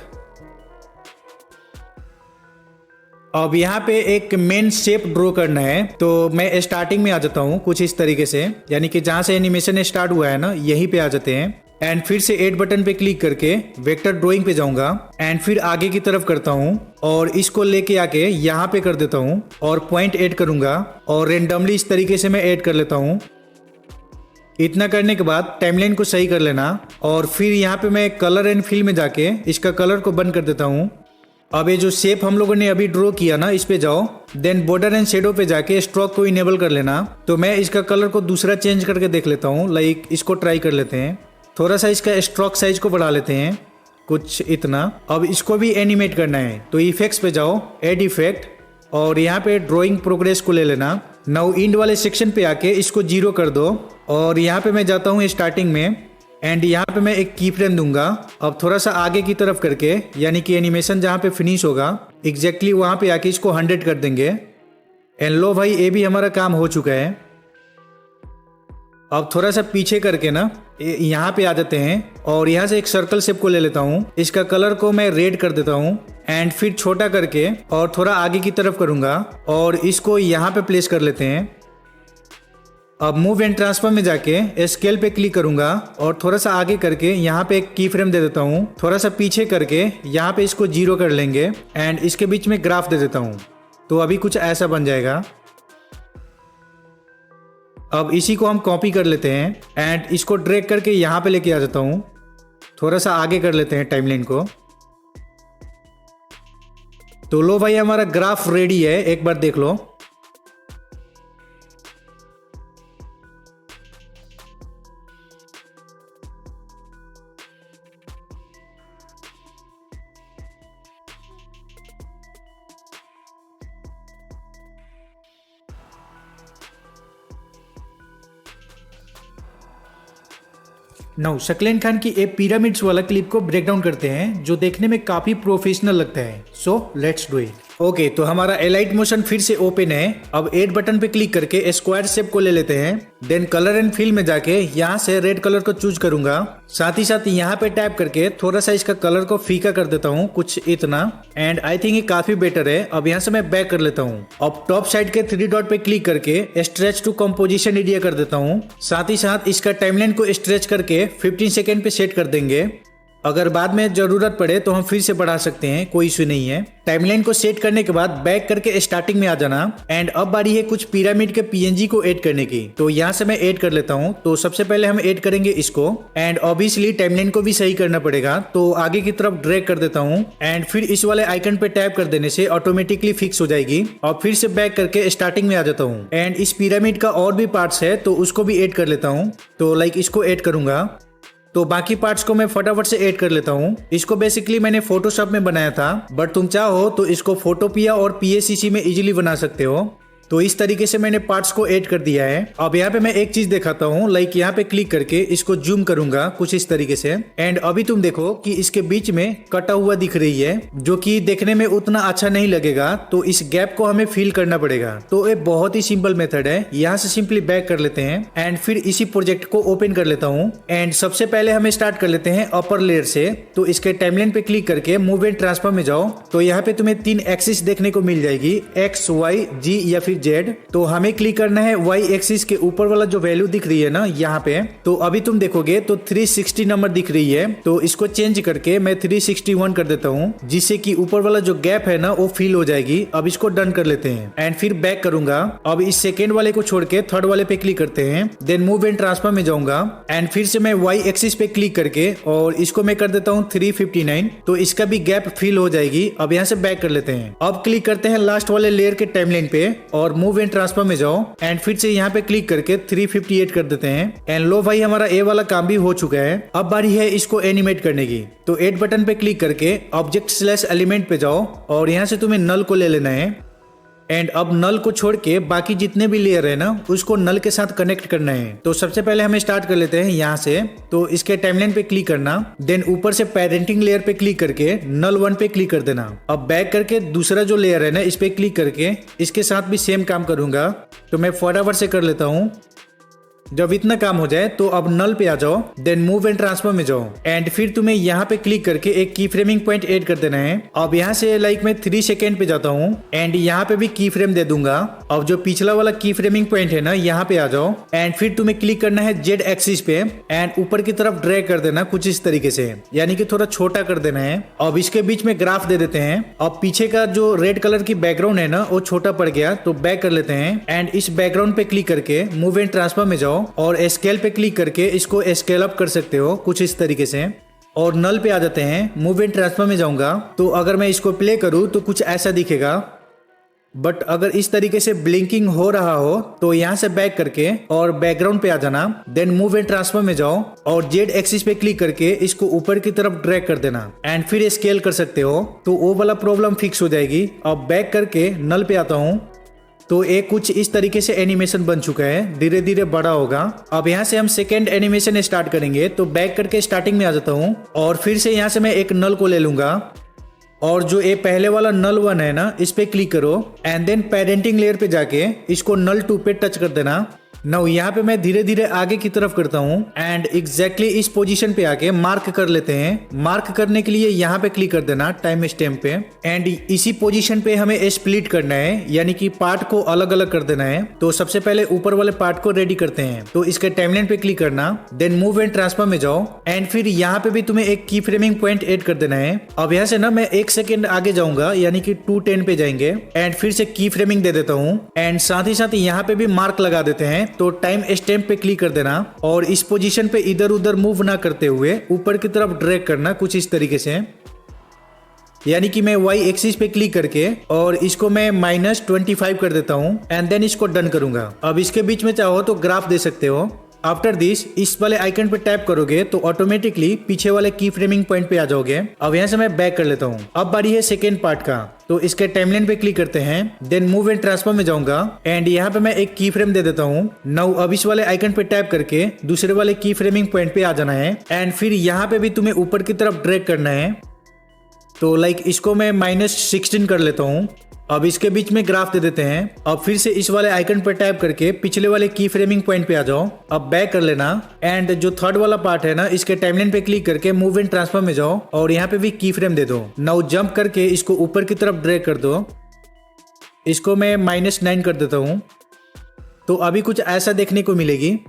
अब यहाँ पे एक मेन शेप ड्रॉ करना है, तो मैं स्टार्टिंग में आ जाता हूँ कुछ इस तरीके से, यानी कि जहाँ से एनिमेशन स्टार्ट हुआ है ना, यहीं पे आ जाते हैं एंड फिर से ऐड बटन पे क्लिक करके वेक्टर ड्राइंग पे जाऊंगा एंड फिर आगे की तरफ करता हूँ और इसको लेके आके यहाँ पे कर देता हूँ और पॉइंट ऐड करूँगा और रेंडमली इस तरीके से मैं ऐड कर लेता हूँ। इतना करने के बाद टाइमलाइन को सही कर लेना और फिर यहाँ पे मैं कलर एंड फिल में जाके इसका कलर को बंद कर देता हूँ। अब ये जो शेप हम लोगों ने अभी ड्रॉ किया ना, इस पे जाओ, देन बॉर्डर एंड शेडो पे जाके स्ट्रोक को इनेबल कर लेना। तो मैं इसका कलर को दूसरा चेंज करके देख लेता हूँ, लाइक इसको ट्राई कर लेते हैं। थोड़ा सा इसका स्ट्रोक साइज को बढ़ा लेते हैं, कुछ इतना। अब इसको भी एनिमेट करना है तो इफेक्ट्स पे जाओ, एड इफेक्ट, और यहाँ पे ड्रॉइंग प्रोग्रेस को ले लेना। नाउ इंड वाले सेक्शन पे आके इसको 0 कर दो और यहाँ पे मैं जाता हूँ स्टार्टिंग में एंड यहाँ पे मैं एक की फ्रेम दूंगा। अब थोड़ा सा आगे की तरफ करके, यानी कि एनिमेशन जहाँ पे फिनिश होगा एग्जैक्टली वहाँ पे आके इसको 100 कर देंगे। एंड लो भाई, ये भी हमारा काम हो चुका है। अब थोड़ा सा पीछे करके ना यहाँ पे आ जाते हैं और यहाँ से एक सर्कल शेप को ले लेता हूँ। इसका कलर को मैं रेड कर देता हूँ एंड फिर छोटा करके और थोड़ा आगे की तरफ करूँगा और इसको यहाँ पे प्लेस कर लेते हैं। अब मूव एंड ट्रांसफर में जाके स्केल पे क्लिक करूंगा और थोड़ा सा आगे करके यहाँ पे एक की फ्रेम दे देता हूँ। थोड़ा सा पीछे करके यहाँ पे इसको 0 कर लेंगे एंड इसके बीच में ग्राफ दे देता हूँ। तो अभी कुछ ऐसा बन जाएगा। अब इसी को हम कॉपी कर लेते हैं एंड इसको ड्रैग करके यहाँ पे लेके आ जाता हूँ। थोड़ा सा आगे कर लेते हैं टाइमलाइन को। तो लो भाई, हमारा ग्राफ रेडी है, एक बार देख लो। नाउ शक्लेन खान की एक पिरामिड्स वाला क्लिप को ब्रेक डाउन करते हैं जो देखने में काफी प्रोफेशनल लगता है। So let's do it. Okay, तो हमारा एलाइट मोशन फिर से ओपन है। अब एड बटन पे क्लिक करके स्क्वायर शेप को ले लेते हैं। देन कलर एंड फिल में जाके यहाँ से रेड कलर को चूज करूंगा। साथ ही साथ यहाँ पे टैप करके थोड़ा सा इसका कलर को फीका कर देता हूँ, कुछ इतना। एंड आई थिंक ये काफी बेटर है। अब यहाँ से मैं बैक कर लेता हूँ। अब टॉप साइड के 3 डॉट पे क्लिक करके स्ट्रेच टू कंपोजिशन एरिया कर देता हूँ। साथ ही साथ इसका टाइमलाइन को स्ट्रेच करके 15 सेकेंड पे सेट कर देंगे। अगर बाद में जरूरत पड़े तो हम फिर से बढ़ा सकते हैं, कोई इशू नहीं है। टाइमलाइन को सेट करने के बाद बैक करके स्टार्टिंग में आ जाना। एंड अब बारी है कुछ पिरामिड के पीएनजी को ऐड करने की। तो यहाँ से मैं ऐड कर लेता हूँ। तो सबसे पहले हम ऐड करेंगे इसको एंड ऑब्वियसली टाइमलाइन को भी सही करना पड़ेगा। तो आगे की तरफ ड्रैग कर देता हूँ एंड फिर इस वाले आइकन पे टैप कर देने से ऑटोमेटिकली फिक्स हो जाएगी। और फिर से बैक करके स्टार्टिंग में आ जाता हूँ एंड इस पिरामिड का और भी पार्ट्स है तो उसको भी ऐड कर लेता हूँ। तो लाइक इसको ऐड करूंगा। तो बाकी पार्ट्स को मैं फटाफट से ऐड कर लेता हूँ। इसको बेसिकली मैंने फोटोशॉप में बनाया था, बट तुम चाहो तो इसको फोटोपिया और पीएसीसी में इजीली बना सकते हो। तो इस तरीके से मैंने पार्ट्स को ऐड कर दिया है। अब यहाँ पे मैं एक चीज दिखाता हूँ, लाइक यहाँ पे क्लिक करके इसको जूम करूंगा कुछ इस तरीके से। एंड अभी तुम देखो कि इसके बीच में कटा हुआ दिख रही है, जो कि देखने में उतना अच्छा नहीं लगेगा। तो इस गैप को हमें फिल करना पड़ेगा। तो ये बहुत ही सिंपल मेथड है। यहाँ से सिंपली बैक कर लेते हैं एंड फिर इसी प्रोजेक्ट को ओपन कर लेता हूँ। एंड सबसे पहले हमें स्टार्ट कर लेते हैं अपर लेयर से। तो इसके टाइमलाइन पे क्लिक करके मूव एंड ट्रांसफर में जाओ। तो यहाँ पे तुम्हें 3 एक्सिस देखने को मिल जाएगी, एक्स, वाई, जी या फिर जेड। तो हमें क्लिक करना है वाई एक्सिस के ऊपर वाला जो वैल्यू दिख रही है ना यहाँ पे। तो अभी तुम देखोगे तो 360 नंबर दिख रही है। तो इसको चेंज करके मैं 361 कर देता हूँ, जिससे कि ऊपर वाला जो गैप है ना वो फिल हो जाएगी। अब इसको डन कर लेते हैं एंड फिर बैक करूंगा। अब इस सेकेंड वाले को छोड़ के थर्ड वाले पे क्लिक करते हैं। देन मूव एंड ट्रांसफर में जाऊंगा एंड फिर से मैं वाई एक्सिस पे क्लिक करके और इसको मैं कर देता हूँ 359। तो इसका भी गैप फिल हो जाएगी। अब यहाँ से बैक कर लेते हैं। अब क्लिक करते हैं लास्ट वाले लेयर के टाइमलाइन पे और मूव एंड ट्रांसफर में जाओ एंड फिर से यहाँ पे क्लिक करके 358 कर देते हैं। एंड लो भाई, हमारा ए वाला काम भी हो चुका है। अब बारी है इसको एनिमेट करने की। तो एड बटन पे क्लिक करके ऑब्जेक्ट / एलिमेंट पे जाओ और यहाँ से तुम्हें नल को ले लेना है। एंड अब नल को छोड़ के बाकी जितने भी लेयर है ना उसको नल के साथ कनेक्ट करना है। तो सबसे पहले हमें स्टार्ट कर लेते हैं यहाँ से। तो इसके टाइमलाइन पे क्लिक करना, देन ऊपर से पेरेंटिंग लेयर पे क्लिक करके नल 1 पे क्लिक कर देना। अब बैक करके दूसरा जो लेयर है ना इस पे क्लिक करके इसके साथ भी सेम काम करूंगा। तो मैं फटाफट से कर लेता हूँ। जब इतना काम हो जाए तो अब नल पे आ जाओ, देन मूव एंड ट्रांसफॉर्म में जाओ एंड फिर तुम्हें यहाँ पे क्लिक करके एक की फ्रेमिंग पॉइंट ऐड कर देना है। अब यहाँ से लाइक मैं 3 सेकेंड पे जाता हूँ एंड यहाँ पे भी की फ्रेम दे दूंगा। अब जो पिछला वाला की फ्रेमिंग पॉइंट है ना, यहाँ पे आ जाओ एंड फिर तुम्हें क्लिक करना है जेड एक्सिस पे एंड ऊपर की तरफ ड्रैग कर देना कुछ इस तरीके से, यानी कि थोड़ा छोटा कर देना है। अब इसके बीच में ग्राफ दे देते हैं। अब पीछे का जो रेड कलर की बैकग्राउंड है ना, वो छोटा पड़ गया तो बैक कर लेते हैं एंड इस बैकग्राउंड पे क्लिक करके मूव एंड ट्रांसफॉर्म में जाओ और स्केल पे क्लिक करके इसको स्केल अप कर सकते हो कुछ इस तरीके से। और नल पे आ जाते हैं, मूव एंड ट्रांसफॉर्म में जाऊंगा तो अगर मैं इसको प्ले करूं तो कुछ ऐसा दिखेगा। बट अगर इस तरीके से ब्लिंकिंग हो रहा हो तो यहाँ से बैक करके और बैकग्राउंड पे आ जाना, देन मूव एंड ट्रांसफॉर्म में जाओ और जेड एक्सिस पे क्लिक करके इसको ऊपर की तरफ ड्रैग कर देना एंड फिर स्केल कर सकते हो तो वो वाला प्रॉब्लम फिक्स हो जाएगी। अब बैक करके नल पे आता हूँ तो एक कुछ इस तरीके से एनिमेशन बन चुका है, धीरे धीरे बड़ा होगा। अब यहाँ से हम सेकेंड एनिमेशन स्टार्ट करेंगे तो बैक करके स्टार्टिंग में आ जाता हूँ और फिर से यहाँ से मैं एक नल को ले लूंगा और जो ये पहले वाला नल 1 है ना, इस पे क्लिक करो एंड देन पेरेंटिंग लेयर पे जाके इसको नल 2 पे टच कर देना। नाउ यहाँ पे मैं धीरे धीरे आगे की तरफ करता हूँ एंड एग्जैक्टली इस पोजीशन पे आके मार्क कर लेते हैं। मार्क करने के लिए यहाँ पे क्लिक कर देना टाइम स्टैम्प पे एंड इसी पोजीशन पे हमें स्प्लिट करना है, यानी कि पार्ट को अलग अलग कर देना है। तो सबसे पहले ऊपर वाले पार्ट को रेडी करते हैं तो इसके टाइमलाइन पे क्लिक करना, देन मूव एंड ट्रांसफॉर्म में जाओ एंड फिर यहाँ पे भी तुम्हें एक की फ्रेमिंग पॉइंट एड कर देना है। अब यहाँ से ना मैं 1 सेकेंड आगे जाऊंगा, यानी कि 2:10 पे जाएंगे एंड फिर से की फ्रेमिंग दे देता हूँ एंड साथ ही साथ यहाँ पे भी मार्क लगा देते हैं। तो टाइम स्टैम्प पे क्लिक कर देना और इस पोजीशन पे इधर उधर मूव ना करते हुए ऊपर की तरफ ड्रैग करना कुछ इस तरीके से, यानी कि मैं वाई एक्सिस पे क्लिक करके और इसको मैं -25 कर देता हूँ एंड देन इसको डन करूंगा। अब इसके बीच में चाहो तो ग्राफ दे सकते हो। आफ्टर दिस इस वाले आइकन पे टैप करोगे तो ऑटोमेटिकली पीछे वाले की फ्रेमिंग पॉइंट पे आ जाओगे। अब यहाँ से मैं बैक कर लेता हूँ। अब बारी है सेकेंड पार्ट का, तो इसके टाइमलाइन पे क्लिक करते हैं, देन मूव एंड ट्रांसफॉर्म में जाऊंगा एंड यहाँ पे मैं एक की फ्रेम दे देता हूँ। नाउ अब इस वाले आइकन पे टैप करके दूसरे वाले की फ्रेमिंग पॉइंट पे आ जाना है एंड फिर यहाँ पे भी तुम्हें ऊपर की तरफ ड्रैग करना है। तो लाइक इसको मैं -16 कर लेता हूँ। अब इसके बीच में ग्राफ दे देते हैं। अब फिर से इस वाले आइकन पर टैप करके पिछले वाले की फ्रेमिंग पॉइंट पे आ जाओ। अब बैक कर लेना एंड जो थर्ड वाला पार्ट है ना, इसके टाइमलाइन पे क्लिक करके मूव एंड ट्रांसफॉर्म में जाओ और यहाँ पे भी की फ्रेम दे दो। नाउ जंप करके इसको ऊपर की तरफ ड्रैग कर दो। इसको मैं -9 कर देता हूँ। तो अभी कुछ ऐसा देखने को मिलेगी।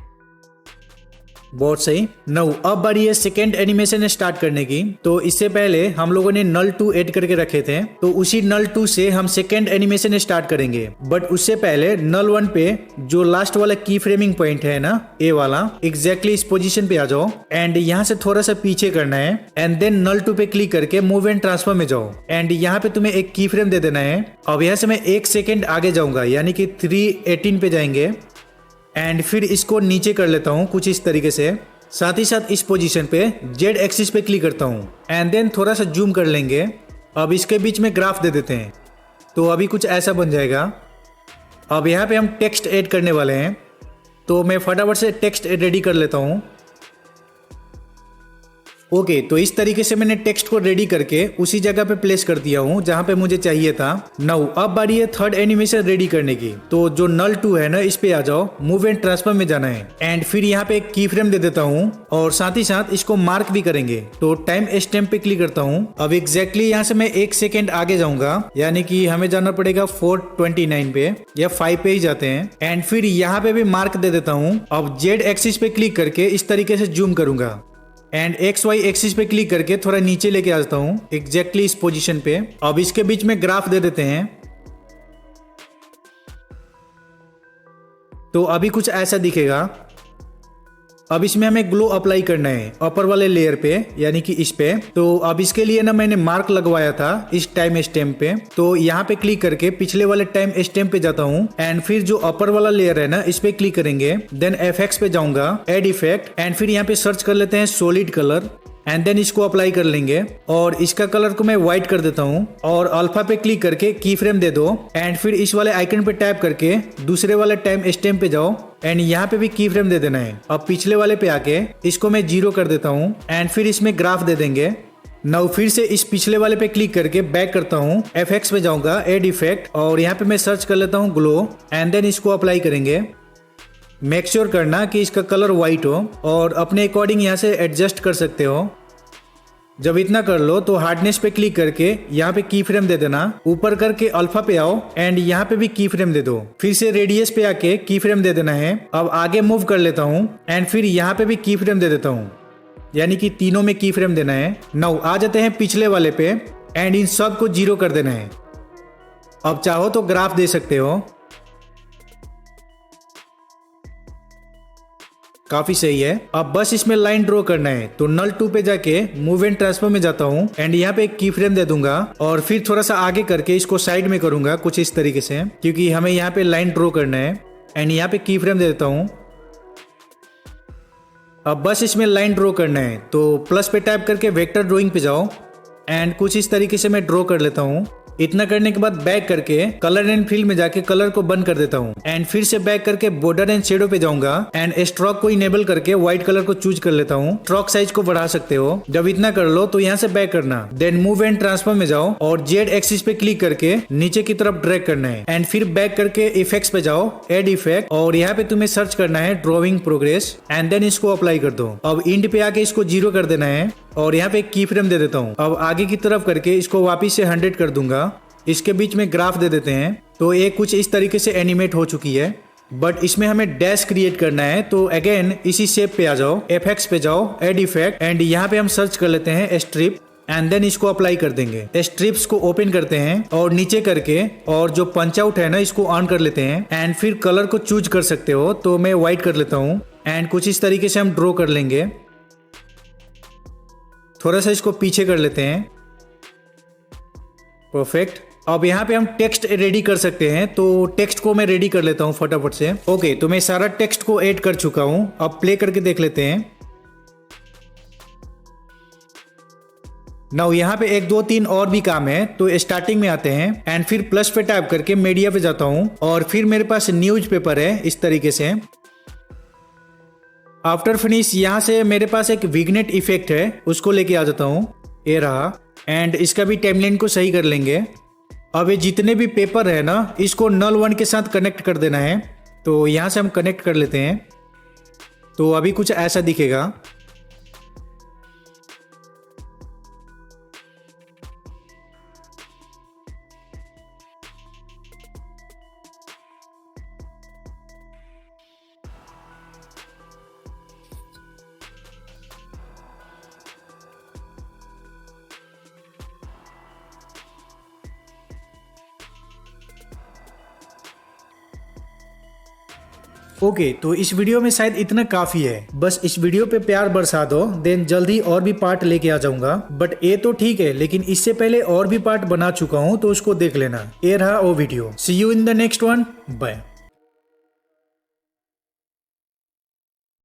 बहुत सही। नाउ अब बारी है सेकेंड एनिमेशन स्टार्ट करने की। तो इससे पहले हम लोगों ने नल 2 ऐड करके रखे थे, तो उसी नल 2 से हम सेकेंड एनिमेशन स्टार्ट करेंगे। बट उससे पहले नल 1 पे जो लास्ट वाला की फ्रेमिंग पॉइंट है ना, ए वाला, एग्जैक्टली इस पोजीशन पे आ जाओ एंड यहाँ से थोड़ा सा पीछे करना है एंड देन नल 2 पे क्लिक करके मूव एंड ट्रांसफॉर्म में जाओ एंड यहाँ पे तुम्हें एक की फ्रेम दे देना है। अब यहाँ से मैं 1 सेकेंड आगे जाऊंगा, यानी कि 3:18 पे जाएंगे एंड फिर इसको नीचे कर लेता हूँ कुछ इस तरीके से। साथ ही साथ इस पोजीशन पे जेड एक्सिस पे क्लिक करता हूँ एंड देन थोड़ा सा जूम कर लेंगे। अब इसके बीच में ग्राफ दे देते हैं, तो अभी कुछ ऐसा बन जाएगा। अब यहाँ पे हम टेक्स्ट ऐड करने वाले हैं, तो मैं फटाफट से टेक्स्ट रेडी कर लेता हूँ। ओके, तो इस तरीके से मैंने टेक्स्ट को रेडी करके उसी जगह पे प्लेस कर दिया हूँ जहाँ पे मुझे चाहिए था। नाउ अब बारी है थर्ड एनिमेशन रेडी करने की। तो जो नल 2 है ना, इस पे आ जाओ, मूव एंड ट्रांसफॉर्म में जाना है एंड फिर यहाँ पे एक की फ्रेम दे देता हूँ और साथ ही साथ इसको मार्क भी करेंगे। तो टाइम स्टैम्प पे क्लिक करता हूँ। अब एग्जैक्टली यहाँ से मैं 1 सेकेंड आगे जाऊंगा, यानी कि हमें जाना पड़ेगा 4:29 पे या 5 पे ही जाते हैं एंड फिर यहाँ पे भी मार्क दे देता हूँ। अब जेड एक्सिस पे क्लिक करके इस तरीके से जूम करूंगा एंड XY एक्सिस पे क्लिक करके थोड़ा नीचे लेके आ जाता हूँ एग्जैक्टली इस पोजीशन पे। अब इसके बीच में ग्राफ दे देते हैं, तो अभी कुछ ऐसा दिखेगा। अब इसमें हमें ग्लो अप्लाई करना है अपर वाले लेयर पे, यानी कि इस पे। तो अब इसके लिए ना मैंने मार्क लगवाया था इस टाइम स्टैम्प पे, तो यहाँ पे क्लिक करके पिछले वाले टाइम स्टैम्प पे जाता हूँ एंड फिर जो अपर वाला लेयर है ना, इस पे क्लिक करेंगे। देन FX पे जाऊंगा, एड इफेक्ट एंड फिर यहाँ पे सर्च कर लेते हैं सॉलिड कलर एंड देन इसको अप्लाई कर लेंगे और इसका कलर को मैं व्हाइट कर देता हूँ और अल्फा पे क्लिक करके की फ्रेम दे दो एंड फिर इस वाले आइकन पे टैप करके दूसरे वाले टाइम स्टैम्प पे जाओ एंड यहाँ पे भी की फ्रेम दे देना है। अब पिछले वाले पे आके इसको मैं 0 कर देता हूँ एंड फिर इसमें ग्राफ दे देंगे। नाउ फिर से इस पिछले वाले पे क्लिक करके बैक करता हूँ, FX पे जाऊंगा, एड इफेक्ट और यहाँ पे मैं सर्च कर लेता हूँ ग्लो एंड देन इसको अप्लाई करेंगे। मेक श्योर करना कि इसका कलर व्हाइट हो और अपने अकॉर्डिंग यहाँ से एडजस्ट कर सकते हो। जब इतना कर लो तो हार्डनेस पे क्लिक करके यहाँ पे की फ्रेम दे देना, ऊपर करके अल्फा पे आओ एंड यहाँ पे भी की फ्रेम दे दो, फिर से रेडियस पे आके की फ्रेम दे देना है। अब आगे मूव कर लेता हूँ एंड फिर यहाँ पे भी की फ्रेम दे देता हूँ, यानी कि तीनों में की फ्रेम देना है। नाउ आ जाते हैं पिछले वाले पे एंड इन सब को 0 कर देना है। अब चाहो तो ग्राफ दे सकते हो, काफी सही है। अब बस इसमें लाइन ड्रॉ करना है, तो नल 2 पे जाके मूव एंड ट्रांसफर में जाता हूँ एंड यहाँ पे एक की फ्रेम दे दूंगा और फिर थोड़ा सा आगे करके इसको साइड में करूंगा कुछ इस तरीके से, क्योंकि हमें यहाँ पे लाइन ड्रॉ करना है एंड यहाँ पे की फ्रेम दे देता हूँ। अब बस इसमें लाइन ड्रॉ करना है, तो प्लस पे टाइप करके वेक्टर ड्राइंग पे जाओ एंड कुछ इस तरीके से मैं ड्रॉ कर लेता हूँ। इतना करने के बाद बैक करके कलर एंड फिल में जाके कलर को बंद कर देता हूँ एंड फिर से बैक करके बॉर्डर एंड शेडो पे जाऊंगा एंड स्ट्रोक को इनेबल करके व्हाइट कलर को चूज कर लेता हूँ। स्ट्रोक साइज को बढ़ा सकते हो। जब इतना कर लो तो यहाँ से बैक करना, देन मूव एंड ट्रांसफर में जाओ और जेड एक्सिस पे क्लिक करके नीचे की तरफ ड्रैग करना है एंड फिर बैक करके इफेक्ट्स पे जाओ, एड इफेक्ट, और यहाँ पे तुम्हें सर्च करना है ड्रॉइंग प्रोग्रेस एंड देन इसको अप्लाई कर दो। अब इंड पे आके इसको 0 कर देना है और यहाँ पे एक की फ्रेम दे देता हूँ। अब आगे की तरफ करके इसको वापिस से 100 कर दूंगा। इसके बीच में ग्राफ दे देते हैं, तो ये कुछ इस तरीके से एनिमेट हो चुकी है, बट इसमें हमें डैश क्रिएट करना है। तो अगेन इसी शेप पे आ जाओ, एफेक्ट्स पे जाओ, एड इफेक्ट एंड यहाँ पे हम सर्च कर लेते हैं स्ट्रिप एंड देन इसको अप्लाई कर देंगे। स्ट्रिप्स को ओपन करते हैं और नीचे करके और जो पंच आउट है ना इसको ऑन कर लेते हैं एंड फिर कलर को चूज कर सकते हो। तो मैं व्हाइट कर लेता हूँ एंड कुछ इस तरीके से हम ड्रॉ कर लेंगे। थोड़ा सा इसको पीछे कर लेते हैं, परफेक्ट। अब यहाँ पे हम टेक्स्ट रेडी कर सकते हैं, तो टेक्स्ट को मैं रेडी कर लेता हूँ फटाफट से। ओके, तो मैं सारा टेक्स्ट को ऐड कर चुका हूँ। अब प्ले करके देख लेते हैं। नाउ यहाँ पे 1 2 3 और भी काम है, तो स्टार्टिंग में आते हैं एंड फिर प्लस पे टाइप करके मीडिया पे जाता हूँ और फिर मेरे पास न्यूज पेपर है इस तरीके से। आफ्टर फिनिश यहाँ से मेरे पास एक विग्नेट इफेक्ट है, उसको लेके आ जाता हूँ, ये रहा, एंड इसका भी टाइमलाइन को सही कर लेंगे। अब ये जितने भी पेपर है ना इसको नल 1 के साथ कनेक्ट कर देना है, तो यहाँ से हम कनेक्ट कर लेते हैं। तो अभी कुछ ऐसा दिखेगा। ओके, तो इस वीडियो में शायद इतना काफी है। बस इस वीडियो पे प्यार बरसा दो, देन जल्दी और भी पार्ट लेके आ जाऊंगा। बट ये तो ठीक है, लेकिन इससे पहले और भी पार्ट बना चुका हूँ, तो उसको देख लेना। ये रहा वो video. See you in the next one, bye.